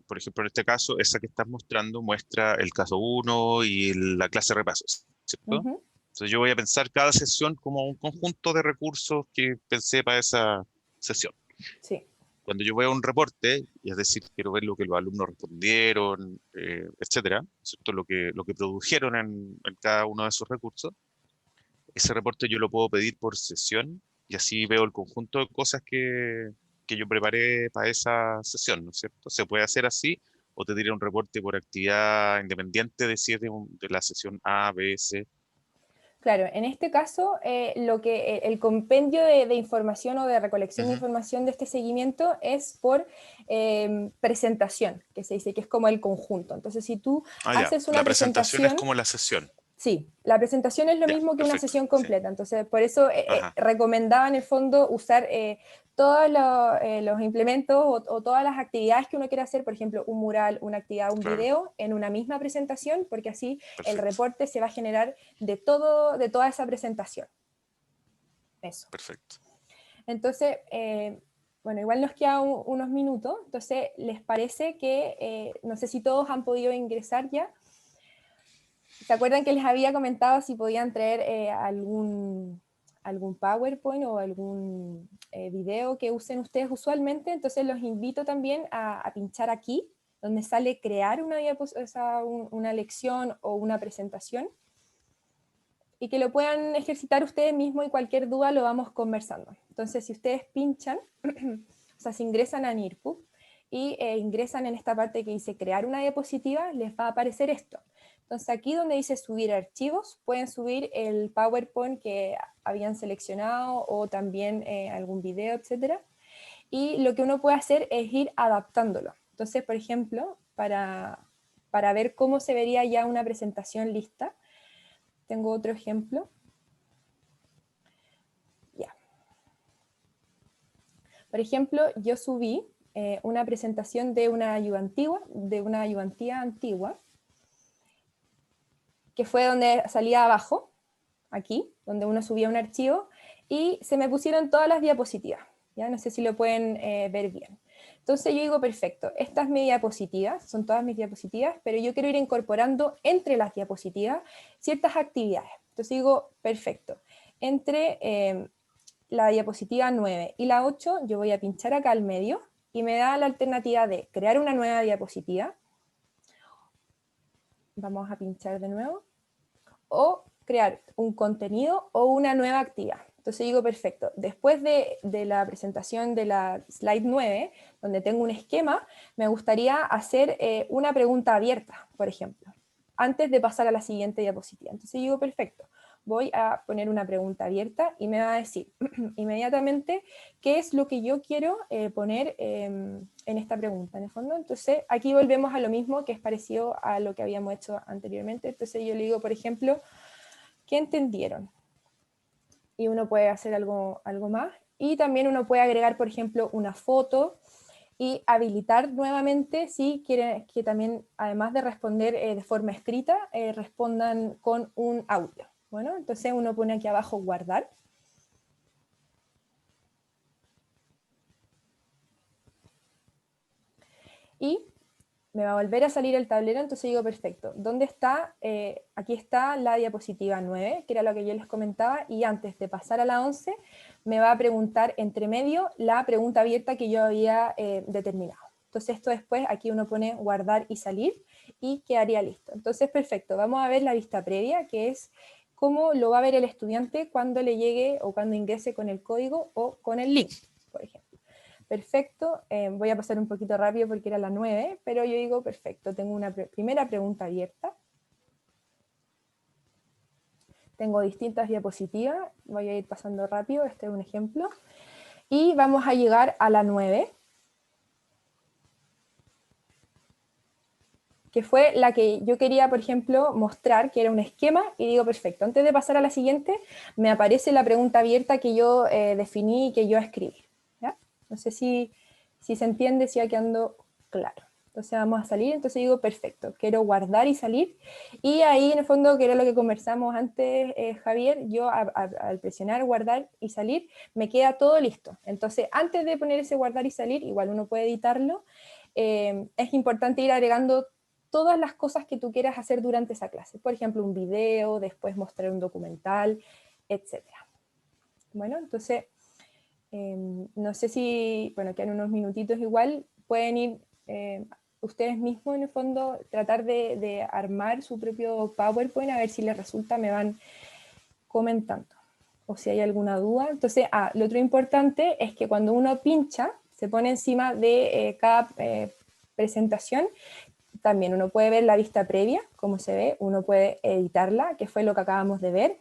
por ejemplo, en este caso, esa que estás mostrando muestra el caso 1 y la clase de repasos, ¿cierto?
Uh-huh.
Entonces yo voy a pensar cada sesión como un conjunto de recursos que pensé para esa sesión.
Sí.
Cuando yo veo un reporte, y es decir, quiero ver lo que los alumnos respondieron, etcétera, ¿cierto? Lo que produjeron en cada uno de esos recursos, ese reporte yo lo puedo pedir por sesión y así veo el conjunto de cosas que yo preparé para esa sesión, ¿no es cierto? Se puede hacer así o te diré un reporte por actividad independiente de si es de la sesión A, B, C.
Claro, en este caso, el compendio de información o de recolección de información de este seguimiento es por presentación, que se dice que es como el conjunto. Entonces, si tú haces una
La presentación es
presentación,
como la sesión.
sí, la presentación es lo
Ya,
mismo que una
perfecto.
sesión
Sí.
completa, entonces por eso
Ajá.
recomendaba en el fondo usar todos los implementos o todas las actividades que uno quiera hacer, por ejemplo, un mural, una actividad, un
Claro.
video, en una misma presentación, porque así el
Perfecto.
reporte se va a generar de toda esa presentación. Eso.
Perfecto.
Entonces, bueno, igual nos quedan unos minutos, entonces, ¿les parece que, no sé si todos han podido ingresar ya? ¿Se acuerdan que les había comentado si podían traer algún PowerPoint o algún video que usen ustedes usualmente? Entonces los invito también a pinchar aquí, donde sale crear una lección o una presentación, y que lo puedan ejercitar ustedes mismos y cualquier duda lo vamos conversando. Entonces si ustedes pinchan, o sea, si ingresan a NIRPUB y ingresan en esta parte que dice crear una diapositiva, les va a aparecer esto. Entonces aquí donde dice subir archivos, pueden subir el PowerPoint que habían seleccionado o también algún video, etc. Y lo que uno puede hacer es ir adaptándolo. Entonces, por ejemplo, para ver cómo se vería ya una presentación lista, tengo otro ejemplo. Ya. Por ejemplo, yo subí una presentación de una ayudantía antigua, que fue donde salía abajo, aquí, donde uno subía un archivo, y se me pusieron todas las diapositivas, ¿ya? No sé si lo pueden ver bien. Entonces yo digo, perfecto, esta es mi diapositiva, son todas mis diapositivas, pero yo quiero ir incorporando entre las diapositivas ciertas actividades. Entonces digo, perfecto, entre la diapositiva 9 y la 8, yo voy a pinchar acá al medio, y me da la alternativa de crear una nueva diapositiva. Vamos a pinchar de nuevo. O crear un contenido o una nueva actividad. Entonces digo, perfecto, después de la presentación de la slide 9, donde tengo un esquema, me gustaría hacer una pregunta abierta, por ejemplo, antes de pasar a la siguiente diapositiva. Entonces digo, perfecto, voy a poner una pregunta abierta y me va a decir inmediatamente qué es lo que yo quiero poner en esta pregunta, en el fondo. Entonces aquí volvemos a lo mismo, que es parecido a lo que habíamos hecho anteriormente. Entonces yo le digo, por ejemplo, ¿qué entendieron? Y uno puede hacer algo más. Y también uno puede agregar, por ejemplo, una foto y habilitar nuevamente si quieren que también, además de responder de forma escrita, respondan con un audio. Bueno, entonces uno pone aquí abajo guardar. Y me va a volver a salir el tablero, entonces digo, perfecto, ¿dónde está? Aquí está la diapositiva 9, que era lo que yo les comentaba, y antes de pasar a la 11, me va a preguntar entre medio la pregunta abierta que yo había determinado. Entonces esto después, aquí uno pone guardar y salir, y quedaría listo. Entonces, perfecto, vamos a ver la vista previa, que es cómo lo va a ver el estudiante cuando le llegue o cuando ingrese con el código o con el link, por ejemplo. Perfecto, voy a pasar un poquito rápido porque era la 9, pero yo digo, perfecto, tengo una primera pregunta abierta. Tengo distintas diapositivas, voy a ir pasando rápido, este es un ejemplo. Y vamos a llegar a la 9, que fue la que yo quería, por ejemplo, mostrar, que era un esquema, y digo, perfecto, antes de pasar a la siguiente, me aparece la pregunta abierta que yo definí y que yo escribí. ¿Ya? No sé si se entiende, si va quedando claro. Entonces vamos a salir, entonces digo, perfecto, quiero guardar y salir, y ahí en el fondo, que era lo que conversamos antes, Javier, yo al presionar guardar y salir, me queda todo listo. Entonces, antes de poner ese guardar y salir, igual uno puede editarlo, es importante ir agregando todas las cosas que tú quieras hacer durante esa clase. Por ejemplo, un video, después mostrar un documental, etc. Bueno, entonces, no sé si, bueno, quedan unos minutitos igual, pueden ir ustedes mismos en el fondo, tratar de armar su propio PowerPoint, a ver si les resulta, me van comentando, o si hay alguna duda. Entonces, lo otro importante es que cuando uno pincha, se pone encima de cada presentación, también uno puede ver la vista previa, cómo se ve, uno puede editarla, que fue lo que acabamos de ver,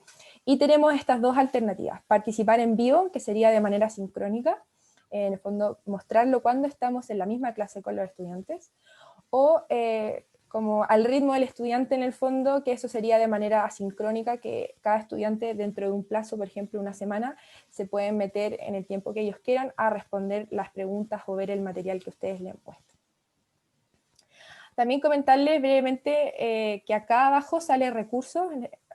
Y tenemos estas dos alternativas, participar en vivo, que sería de manera sincrónica, en el fondo mostrarlo cuando estamos en la misma clase con los estudiantes, o como al ritmo del estudiante en el fondo, que eso sería de manera asincrónica, que cada estudiante dentro de un plazo, por ejemplo una semana, se pueden meter en el tiempo que ellos quieran a responder las preguntas o ver el material que ustedes le han puesto. También comentarles brevemente que acá abajo sale recursos.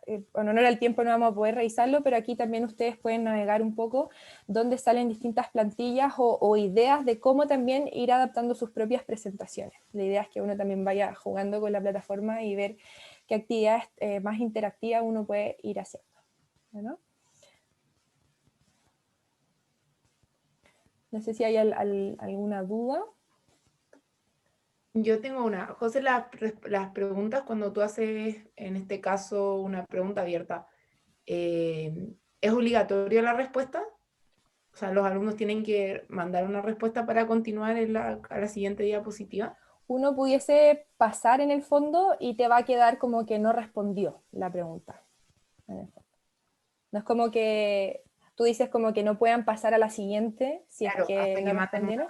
En honor al tiempo no vamos a poder revisarlo, pero aquí también ustedes pueden navegar un poco donde salen distintas plantillas o ideas de cómo también ir adaptando sus propias presentaciones. La idea es que uno también vaya jugando con la plataforma y ver qué actividades más interactivas uno puede ir haciendo, ¿no? No sé si hay alguna duda.
Yo tengo una. José, las preguntas, cuando tú haces, en este caso, una pregunta abierta, ¿es obligatoria la respuesta? O sea, ¿los alumnos tienen que mandar una respuesta para continuar a la siguiente diapositiva?
Uno pudiese pasar en el fondo y te va a quedar como que no respondió la pregunta. No es como que tú dices como que no puedan pasar a la siguiente si
Claro,
es que
hasta
no
que
respondieron.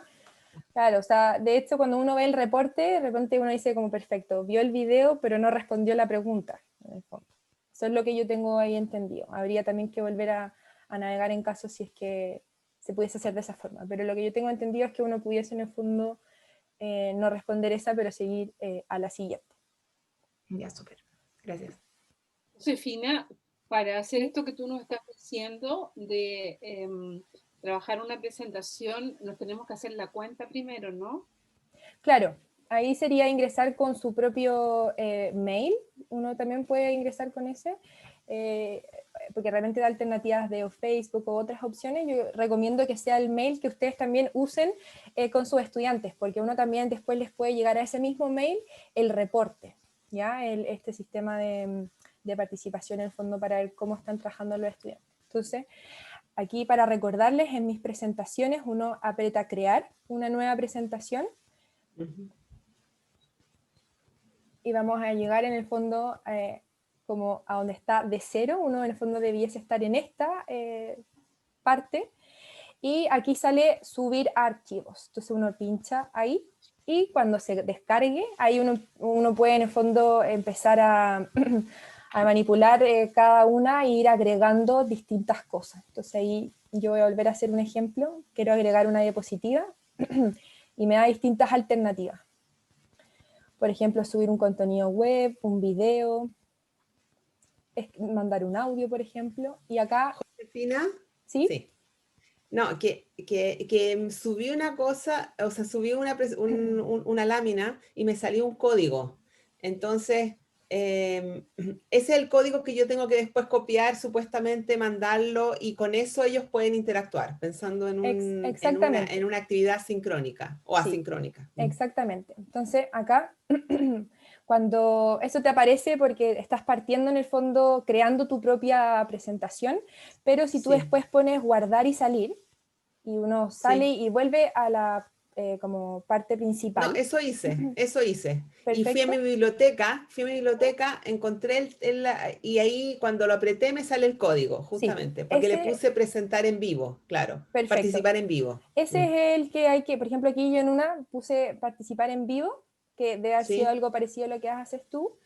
Claro, o sea, de hecho cuando uno ve el reporte, de repente uno dice como perfecto, vio el video pero no respondió la pregunta, en el fondo. Eso es lo que yo tengo ahí entendido. Habría también que volver a navegar en caso si es que se pudiese hacer de esa forma, pero lo que yo tengo entendido es que uno pudiese en el fondo no responder esa, pero seguir a la siguiente.
Ya, súper. Gracias.
Josefina, para hacer esto que tú nos estás diciendo de trabajar una presentación, nos tenemos que hacer la cuenta primero, ¿no?
Claro, ahí sería ingresar con su propio mail, uno también puede ingresar con ese, porque realmente da alternativas de Facebook o otras opciones. Yo recomiendo que sea el mail que ustedes también usen con sus estudiantes, porque uno también después les puede llegar a ese mismo mail el reporte, ¿ya? Este sistema de participación en el fondo para ver cómo están trabajando los estudiantes. Entonces, aquí para recordarles, en mis presentaciones uno aprieta crear una nueva presentación. Y vamos a llegar en el fondo como a donde está de cero, uno en el fondo debiese estar en esta parte, y aquí sale subir archivos, entonces uno pincha ahí, y cuando se descargue, ahí uno puede en el fondo empezar a, a manipular cada una e ir agregando distintas cosas. Entonces ahí yo voy a volver a hacer un ejemplo, quiero agregar una diapositiva, y me da distintas alternativas. Por ejemplo, subir un contenido web, un video, mandar un audio, por ejemplo. Y acá...
Josefina,
¿sí?
Sí. No, que subí una cosa, o sea, subí una lámina y me salió un código. Entonces, ese es el código que yo tengo que después copiar, supuestamente mandarlo, y con eso ellos pueden interactuar, pensando
Exactamente.
en una actividad sincrónica o
Sí,
asincrónica.
exactamente. Entonces, acá, cuando eso te aparece porque estás partiendo en el fondo, creando tu propia presentación, pero si tú
Sí.
después pones guardar y salir, y uno sale
Sí.
y vuelve a la como parte principal.
No, eso hice. Y fui a
Perfecto.
mi biblioteca, encontré y ahí cuando lo apreté me sale el código,
Sí,
justamente, porque le puse presentar en vivo, claro,
perfecto.
participar en vivo.
Ese es el que hay que, por ejemplo, aquí yo en una puse participar en vivo, que debe haber sido
Sí.
algo parecido a lo que haces tú,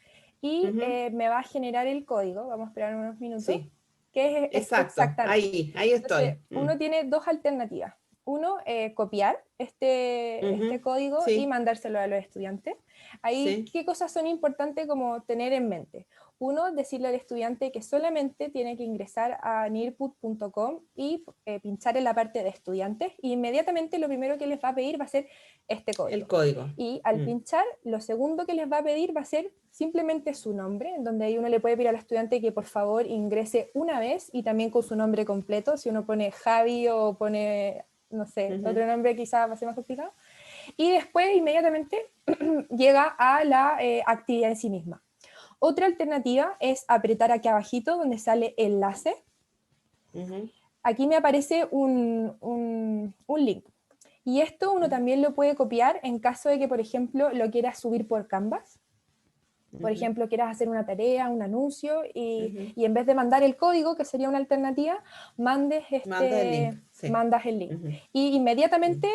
y me va a generar el código, vamos a esperar unos minutos,
Sí,
que es
exacto,
exactamente.
ahí
Entonces,
estoy.
uno tiene dos alternativas. Uno, copiar este código y
Sí,
mandárselo a los estudiantes. Ahí,
sí,
¿qué cosas son importantes como tener en mente? Uno, decirle al estudiante que solamente tiene que ingresar a nearput.com y pinchar en la parte de estudiantes, y inmediatamente lo primero que les va a pedir va a ser este código.
el código.
Y al pinchar, lo segundo que les va a pedir va a ser simplemente su nombre, en donde ahí uno le puede pedir al estudiante que por favor ingrese una vez y también con su nombre completo. Si uno pone Javi o pone, no sé, otro nombre quizás va a ser más complicado. Y después inmediatamente llega a la actividad en sí misma. Otra alternativa es apretar aquí abajito donde sale enlace. Aquí me aparece un link. Y esto uno también lo puede copiar en caso de que, por ejemplo, lo quiera subir por Canvas. Por ejemplo, quieras hacer una tarea, un anuncio, y en vez de mandar el código, que sería una alternativa, mandas el link.
Sí.
Mandas el link. Y inmediatamente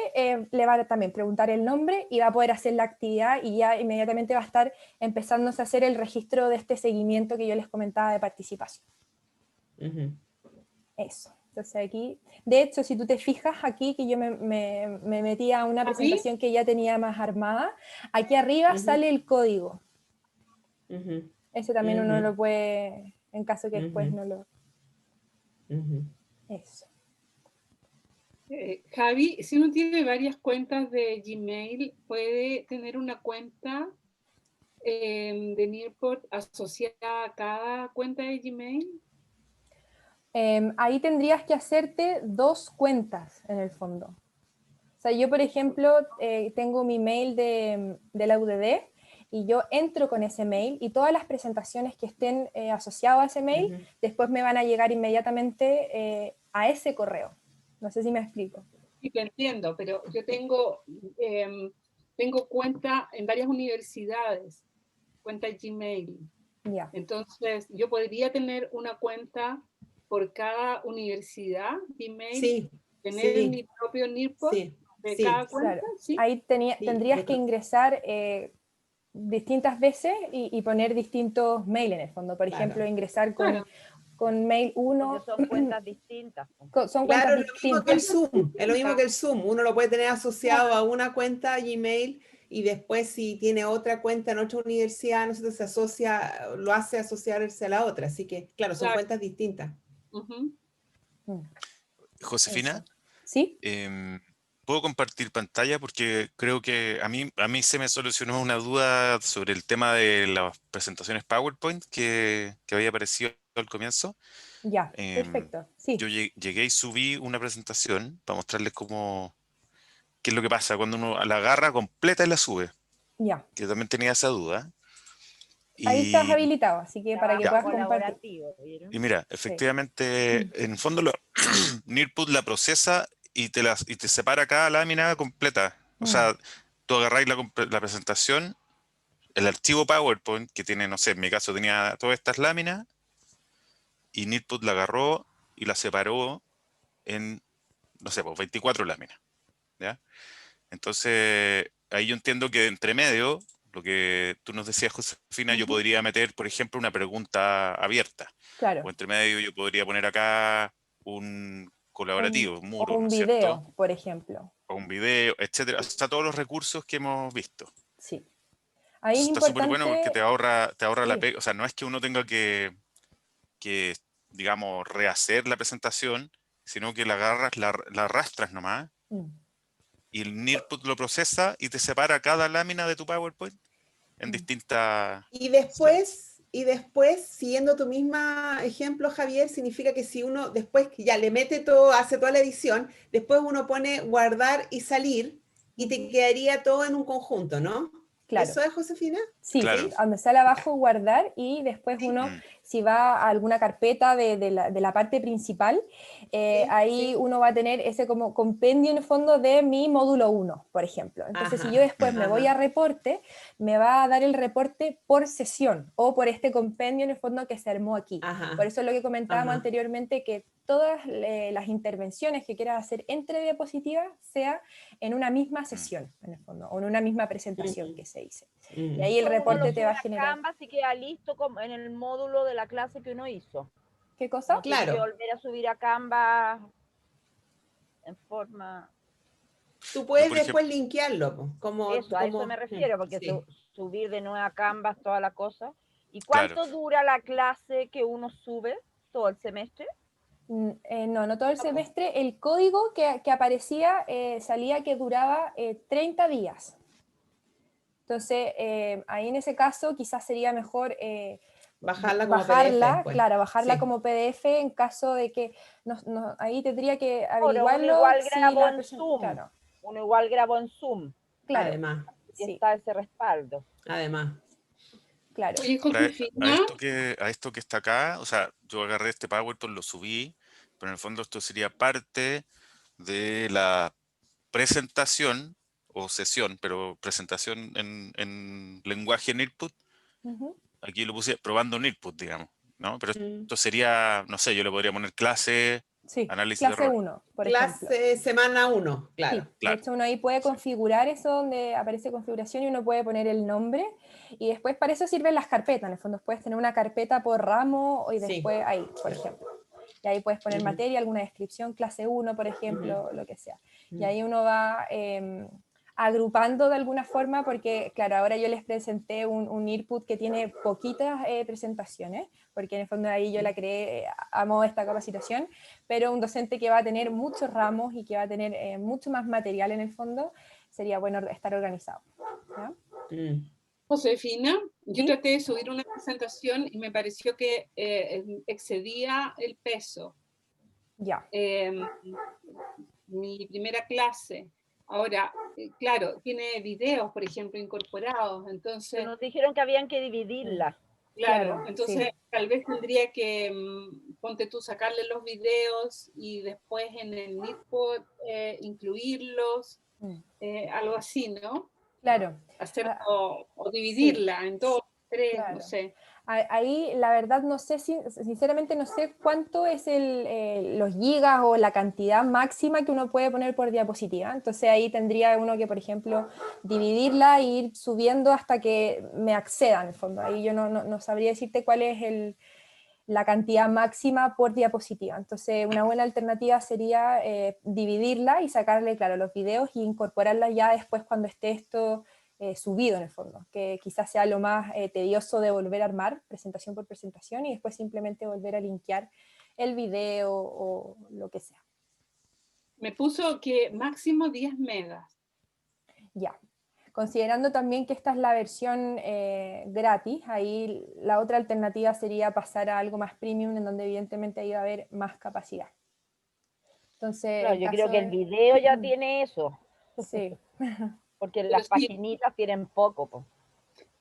le va a también preguntar el nombre y va a poder hacer la actividad y ya inmediatamente va a estar empezándose a hacer el registro de este seguimiento que yo les comentaba de participación. Eso. Entonces aquí, de hecho, si tú te fijas aquí, que yo me metí a una presentación que ya tenía más armada, aquí arriba sale el código. Ese también uno lo puede, en caso que después no lo... Eso.
Javi, si uno tiene varias cuentas de Gmail, ¿puede tener una cuenta de Nearpod asociada a cada cuenta de Gmail?
Ahí tendrías que hacerte 2 cuentas en el fondo. O sea, yo por ejemplo tengo mi mail de la UDD y yo entro con ese mail y todas las presentaciones que estén asociadas a ese mail después me van a llegar inmediatamente a ese correo. No sé si me explico.
Sí, te entiendo, pero yo tengo cuenta en varias universidades, cuenta Gmail.
Yeah.
Entonces, yo podría tener una cuenta por cada universidad Gmail, tener mi propio Nearpod de cada cuenta.
Claro.
¿Sí?
Ahí tendrías que ingresar distintas veces y poner distintos mails en el fondo. Por ejemplo, ingresar con mail 1.
Porque son cuentas distintas.
Son cuentas distintas.
Es lo mismo que el Zoom. Es lo mismo que el Zoom. Uno lo puede tener asociado a una cuenta Gmail y después si tiene otra cuenta en otra universidad, nosotros se asocia, lo hace asociarse a la otra. Así que, claro, son cuentas distintas.
Josefina,
¿sí?
¿Puedo compartir pantalla? Porque creo que a mí se me solucionó una duda sobre el tema de las presentaciones PowerPoint que había aparecido al comienzo.
Ya, perfecto. Sí.
Yo llegué y subí una presentación para mostrarles qué es lo que pasa cuando uno la agarra completa y la sube.
Ya.
Que también tenía esa duda.
Ahí estás habilitado, así que para que puedas compartir.
Y mira, efectivamente, en el fondo Nearpod la procesa y te separa cada lámina completa. O sea, tú agarráis la presentación, el archivo PowerPoint que tiene, no sé, en mi caso tenía todas estas láminas, y Nearpod la agarró y la separó en, no sé, pues 24 láminas. ¿Ya? Entonces, ahí yo entiendo que de entre medio, lo que tú nos decías, Josefina, yo podría meter, por ejemplo, una pregunta abierta.
Claro.
O entre medio yo podría poner acá un colaborativo, un muro,
o un
¿no es
video,
cierto?
por ejemplo.
O un video, etcétera. Hasta todos los recursos que hemos visto.
Sí. Ahí es
Está
importante...
súper bueno porque te ahorra la pega. O sea, no es que uno tenga que, digamos, rehacer la presentación, sino que la agarras, la arrastras nomás, y el Nearpod lo procesa y te separa cada lámina de tu PowerPoint en distintas...
Y después, siguiendo tu misma ejemplo, Javier, significa que si uno después que ya le mete todo, hace toda la edición, después uno pone guardar y salir y te quedaría todo en un conjunto, ¿no?
Claro.
¿Eso es, Josefina?
Sí,
claro.
Donde sale abajo guardar y después uno, si va a alguna carpeta de la parte principal, ahí uno va a tener ese como compendio en el fondo de mi módulo 1, por ejemplo. Entonces, si yo después me voy a reporte, me va a dar el reporte por sesión o por este compendio en el fondo que se armó aquí. Por eso es lo que comentábamos anteriormente, que todas las intervenciones que quieras hacer entre diapositivas sea en una misma sesión, en el fondo, o en una misma presentación que se hice. Y ahí el reporte te va a generar.
Canva sí queda listo como en el módulo de la clase que uno hizo.
¿Qué cosa?
No tiene que volver a subir a Canva en forma...
Tú puedes después linkearlo.
A eso me refiero, porque subir de nuevo a Canva toda la cosa. ¿Y cuánto dura la clase que uno sube? ¿Todo el semestre?
No todo el semestre. El código que aparecía salía que duraba 30 días. Entonces, ahí en ese caso quizás sería mejor
bajarla como PDF.
Claro, bajarla como PDF en caso de que ahí tendría que averiguarlo.
Uno igual grabó en Zoom. Claro. Uno igual grabó en Zoom.
Claro.
Además.
Y está ese respaldo.
Además.
Claro.
A esto que está acá, o sea, yo agarré este PowerPoint, lo subí, pero en el fondo esto sería parte de la presentación o sesión, pero presentación en lenguaje Nearpod aquí lo puse probando Nearpub, digamos, ¿no? Pero esto sería, no sé, yo le podría poner clase, análisis de
clase
error.
1, por ejemplo.
Clase semana 1, claro.
Sí, de hecho uno ahí puede configurar eso donde aparece configuración y uno puede poner el nombre y después para eso sirven las carpetas, en el fondo puedes tener una carpeta por ramo y después ahí, por ejemplo. Y ahí puedes poner materia, alguna descripción, clase 1, por ejemplo, lo que sea. Y ahí uno va agrupando de alguna forma, porque claro, ahora yo les presenté un Nearpub que tiene poquitas presentaciones, porque en el fondo ahí yo la creé a modo de esta capacitación, pero un docente que va a tener muchos ramos y que va a tener mucho más material en el fondo, sería bueno estar organizado. ¿Ya?
Josefina, yo traté de subir una presentación y me pareció que excedía el peso.
Ya.
Mi primera clase. Ahora, claro, tiene videos, por ejemplo, incorporados, entonces...
Nos dijeron que habían que dividirla.
Claro, entonces tal vez tendría que, ponte tú, sacarle los videos y después en el Nearpub incluirlos, algo así, ¿no?
Claro.
Hacerlo, o dividirla en dos, tres, no sé.
Ahí la verdad no sé, sinceramente no sé cuánto es los gigas o la cantidad máxima que uno puede poner por diapositiva, entonces ahí tendría uno que, por ejemplo, dividirla e ir subiendo hasta que me acceda en el fondo. Ahí yo no sabría decirte cuál es la cantidad máxima por diapositiva, entonces una buena alternativa sería dividirla y sacarle, claro, los videos y incorporarla ya después cuando esté esto subido en el fondo, que quizás sea lo más tedioso de volver a armar presentación por presentación y después simplemente volver a linkear el video o lo que sea.
Me puso que máximo 10 megas.
Ya. Considerando también que esta es la versión gratis, ahí la otra alternativa sería pasar a algo más premium, en donde evidentemente ahí va a haber más capacidad. Entonces,
claro, yo creo que el video ya tiene eso.
Sí.
Porque las paginitas tienen poco. Po.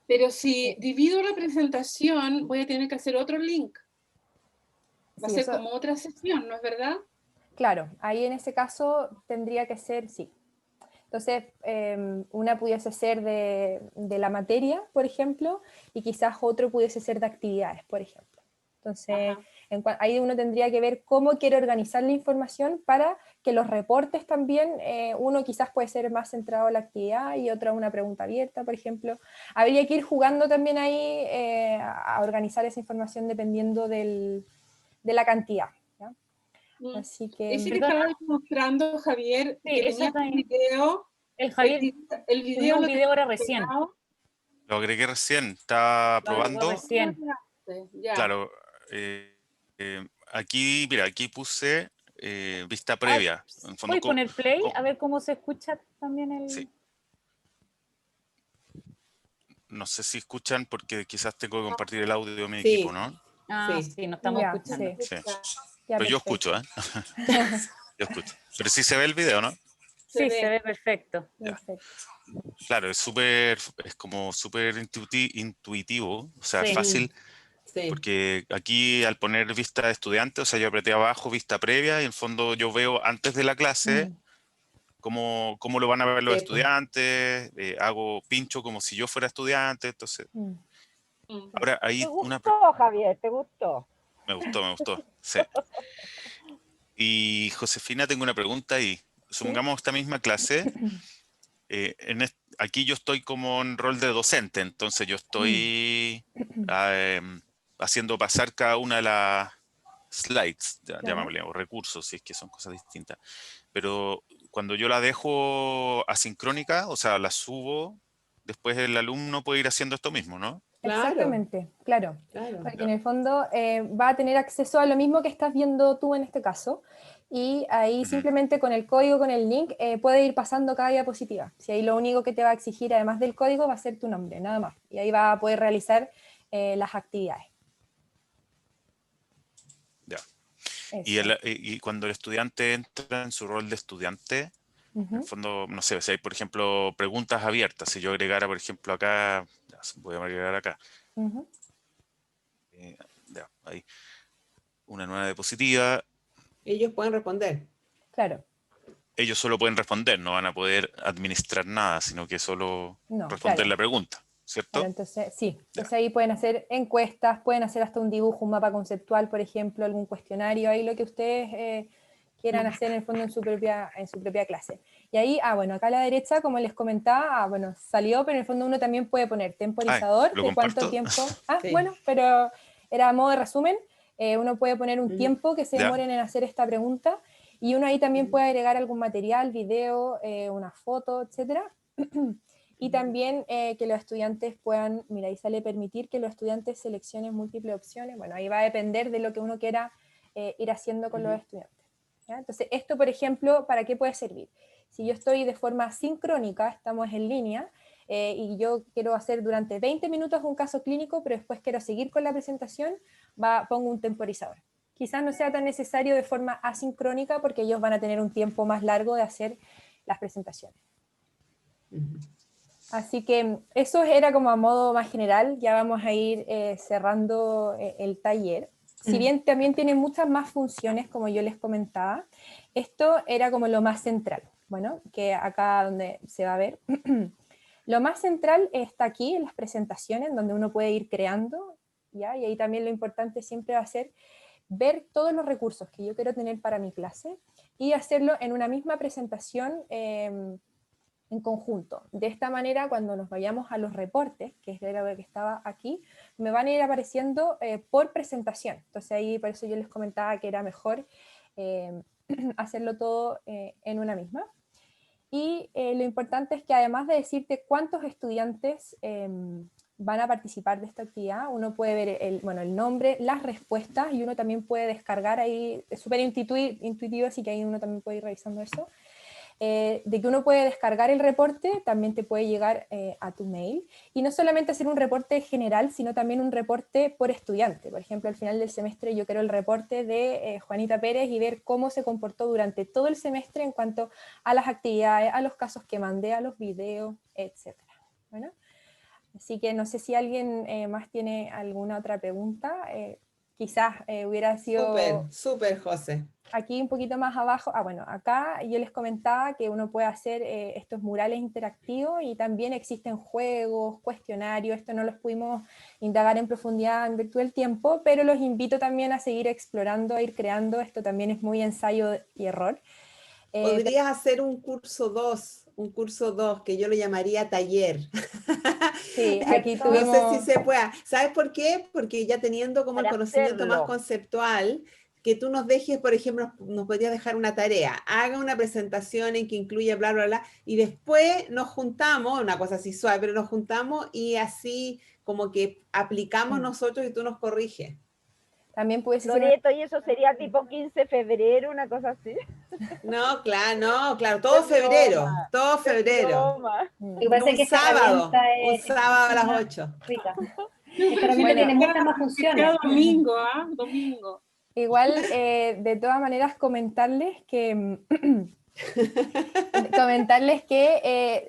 Pero si divido la presentación, voy a tener que hacer otro link. Va a ser como otra sesión, ¿no es verdad?
Claro, ahí en ese caso tendría que ser, sí. Entonces, una pudiese ser de la materia, por ejemplo, y quizás otro pudiese ser de actividades, por ejemplo. Entonces, ahí uno tendría que ver cómo quiere organizar la información para que los reportes también, uno quizás puede ser más centrado en la actividad y otro una pregunta abierta, por ejemplo. Habría que ir jugando también ahí a organizar esa información dependiendo de la cantidad. ¿Ya? Así que...
Ese que estaba mostrando, Javier, que venía con video.
El Javier
el video
un video ahora recién.
Lo agregué recién, estaba probando.
Recién.
Claro, aquí, mira, aquí puse vista previa. En fondo,
¿puedes poner play? A ver cómo se escucha también el...
Sí. No sé si escuchan porque quizás tengo que compartir el audio de mi equipo, ¿no?
Sí, no estamos escuchando.
Sí. Pero yo escucho, ¿eh? Yo escucho. Pero sí se ve el video, ¿no?
Sí, se ve perfecto.
Claro, es como súper intuitivo, o sea, fácil, porque aquí al poner vista de estudiante, o sea, yo apreté abajo vista previa y en el fondo yo veo antes de la clase cómo lo van a ver los estudiantes, hago pincho como si yo fuera estudiante, entonces... Ahora ahí
¿Te gustó, Javier? ¿Te gustó?
Me gustó, sí. Y Josefina, tengo una pregunta ahí. Supongamos esta misma clase, aquí yo estoy como en rol de docente, entonces yo estoy haciendo pasar cada una de las slides, llamémosle, o recursos, si es que son cosas distintas. Pero cuando yo la dejo asincrónica, o sea, la subo, después el alumno puede ir haciendo esto mismo, ¿no?
Exactamente, claro. Porque en el fondo va a tener acceso a lo mismo que estás viendo tú en este caso, y ahí simplemente con el código, con el link, puede ir pasando cada diapositiva. Si ahí lo único que te va a exigir, además del código, va a ser tu nombre, nada más. Y ahí va a poder realizar las actividades.
Ya. Y cuando el estudiante entra en su rol de estudiante, en el fondo, no sé, si hay, por ejemplo, preguntas abiertas, si yo agregara, por ejemplo, acá, voy a agregar acá, ahí, una nueva diapositiva.
Ellos pueden responder.
Claro.
Ellos solo pueden responder, no van a poder administrar nada, sino que solo responder la pregunta. ¿cierto?
Claro, entonces, sí, entonces ahí pueden hacer encuestas, pueden hacer hasta un dibujo, un mapa conceptual, por ejemplo, algún cuestionario, ahí lo que ustedes quieran hacer en el fondo en su propia clase. Y ahí, bueno, acá a la derecha, como les comentaba, bueno, salió, pero en el fondo uno también puede poner temporizador
¿lo
de cuánto
comparto?
tiempo.
Sí.
Bueno, pero era a modo de resumen. Uno puede poner un tiempo que se
Ya.
demoren en hacer esta pregunta, y uno ahí también puede agregar algún material, video, una foto, etcétera. Y también que los estudiantes puedan, mira, ahí sale permitir que los estudiantes seleccionen múltiples opciones. Bueno, ahí va a depender de lo que uno quiera ir haciendo con los estudiantes, ¿ya? Entonces, esto, por ejemplo, ¿para qué puede servir? Si yo estoy de forma sincrónica, estamos en línea, y yo quiero hacer durante 20 minutos un caso clínico, pero después quiero seguir con la presentación, pongo un temporizador. Quizás no sea tan necesario de forma asincrónica, porque ellos van a tener un tiempo más largo de hacer las presentaciones. Así que eso era como a modo más general. Ya vamos a ir cerrando el taller. Si bien también tiene muchas más funciones, como yo les comentaba, esto era como lo más central. Bueno, que acá donde se va a ver. Lo más central está aquí en las presentaciones, donde uno puede ir creando, ¿ya? Y ahí también lo importante siempre va a ser ver todos los recursos que yo quiero tener para mi clase y hacerlo en una misma presentación en conjunto. De esta manera, cuando nos vayamos a los reportes, que es lo que estaba aquí, me van a ir apareciendo por presentación. Entonces ahí por eso yo les comentaba que era mejor hacerlo todo en una misma. Y lo importante es que además de decirte cuántos estudiantes van a participar de esta actividad, uno puede ver el nombre, las respuestas, y uno también puede descargar ahí, es súper intuitivo, así que ahí uno también puede ir revisando eso. De que uno puede descargar el reporte, también te puede llegar a tu mail, y no solamente hacer un reporte general, sino también un reporte por estudiante. Por ejemplo, al final del semestre yo quiero el reporte de Juanita Pérez y ver cómo se comportó durante todo el semestre en cuanto a las actividades, a los casos que mandé, a los videos, etc. Bueno, así que no sé si alguien más tiene alguna otra pregunta. Quizás hubiera sido...
Súper, José.
Aquí un poquito más abajo, bueno, acá yo les comentaba que uno puede hacer estos murales interactivos, y también existen juegos, cuestionarios. Esto no los pudimos indagar en profundidad en virtud del tiempo, pero los invito también a seguir explorando, a ir creando. Esto también es muy ensayo y error.
Podrías hacer un curso 2, que yo lo llamaría taller.
Sí, aquí
No sé
tuvimos...
si se pueda. ¿Sabes por qué? Porque ya teniendo como el
Para
conocimiento más
hacerlo.
conceptual, que tú nos dejes, por ejemplo, nos podrías dejar una tarea, haga una presentación en que incluya bla, bla, bla, y después nos juntamos, una cosa así suave, pero nos juntamos y así como que aplicamos nosotros y tú nos corriges.
También puede ser...
Loreto, y eso sería tipo 15 de febrero, una cosa así.
No, claro, todo febrero, todo febrero.
Broma.
Lo que pasa es que esta herramienta
Un
es
sábado a las
más
8.
rica.
Yo
Esta herramienta tiene
Bueno,
muchas más funciones.
cada domingo, domingo.
igual, de todas maneras, comentarles que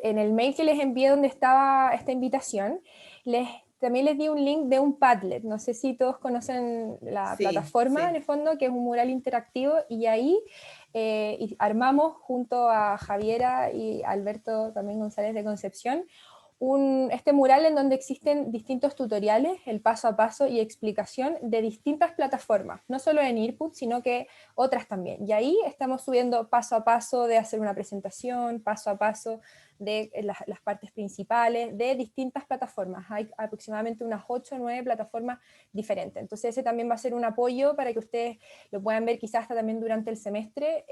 en el mail que les envié donde estaba esta invitación, también les di un link de un Padlet. No sé si todos conocen la plataforma, en el fondo, que es un mural interactivo, y ahí armamos junto a Javiera y Alberto también González de Concepción este mural en donde existen distintos tutoriales, el paso a paso y explicación de distintas plataformas, no solo en Earput, sino que otras también. Y ahí estamos subiendo paso a paso de hacer una presentación, paso a paso de las partes principales, de distintas plataformas. Hay aproximadamente unas 8 o 9 plataformas diferentes. Entonces ese también va a ser un apoyo para que ustedes lo puedan ver quizás hasta también durante el semestre,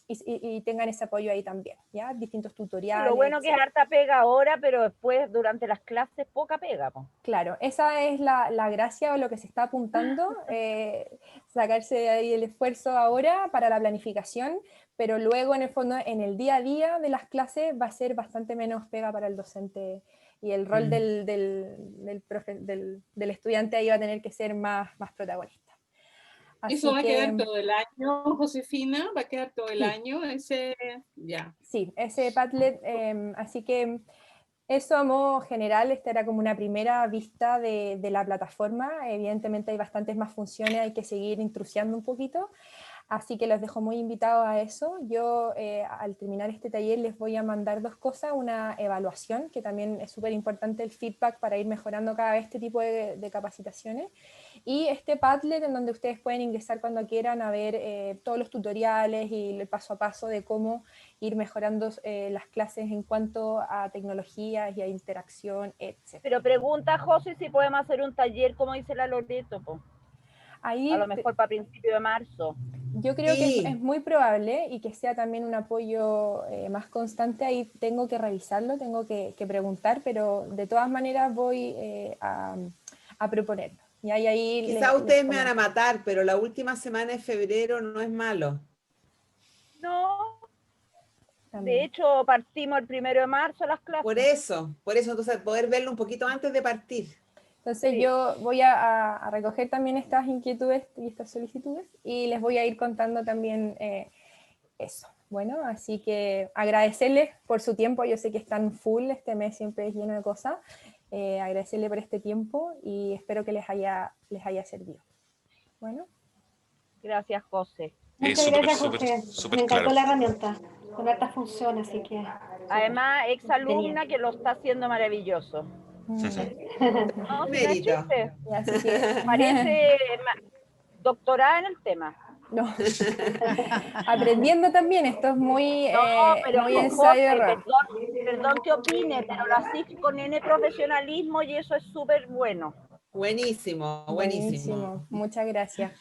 y tengan ese apoyo ahí también, ¿ya? Distintos tutoriales.
Lo bueno que es harta pega ahora, pero después durante las clases poca pega. Po.
Claro, esa es la gracia o lo que se está apuntando, sacarse de ahí el esfuerzo ahora para la planificación, pero luego en el fondo, en el día a día de las clases, va a ser bastante menos pega para el docente, y el rol del estudiante ahí va a tener que ser más protagonista. Así
¿Eso va a
que,
quedar todo el año, Josefina? ¿Va a quedar todo el año? Ya.
Sí, ese Padlet, así que eso a modo general. Esta era como una primera vista de la plataforma. Evidentemente hay bastantes más funciones, hay que seguir intrusiando un poquito. Así que los dejo muy invitados a eso. Yo al terminar este taller les voy a mandar 2 cosas, una evaluación, que también es súper importante el feedback para ir mejorando cada vez este tipo de capacitaciones, y este Padlet en donde ustedes pueden ingresar cuando quieran a ver todos los tutoriales y el paso a paso de cómo ir mejorando las clases en cuanto a tecnologías y a interacción, etc.
Pero pregunta José si podemos hacer un taller como dice la Loreto, po.
Ahí,
a lo mejor para principios de marzo.
Yo creo que es muy probable y que sea también un apoyo más constante. Ahí tengo que revisarlo, tengo que preguntar, pero de todas maneras voy a proponerlo. Y ahí
quizá ustedes me van a matar, pero la última semana de febrero no es malo.
No,
también.
De hecho partimos el 1 de marzo las clases.
Por eso, entonces poder verlo un poquito antes de partir.
Entonces yo voy a recoger también estas inquietudes y estas solicitudes y les voy a ir contando también eso. Bueno, así que agradecerles por su tiempo. Yo sé que están full, este mes siempre es lleno de cosas. Agradecerles por este tiempo y espero que les haya servido. Bueno.
Gracias, José.
Muchas gracias, José. Me encantó la herramienta, con hartas funciones, así que...
Además, exalumna que lo está haciendo maravilloso. No,
mérito.
Así que parece doctorada en el tema.
No. Aprendiendo también, esto es muy,
pero
muy ensayo.
Perdón que opine, pero lo haces con N profesionalismo y eso es súper bueno.
Buenísimo, buenísimo.
Muchas gracias.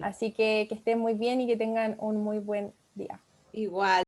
Así que estén muy bien y que tengan un muy buen día.
Igual.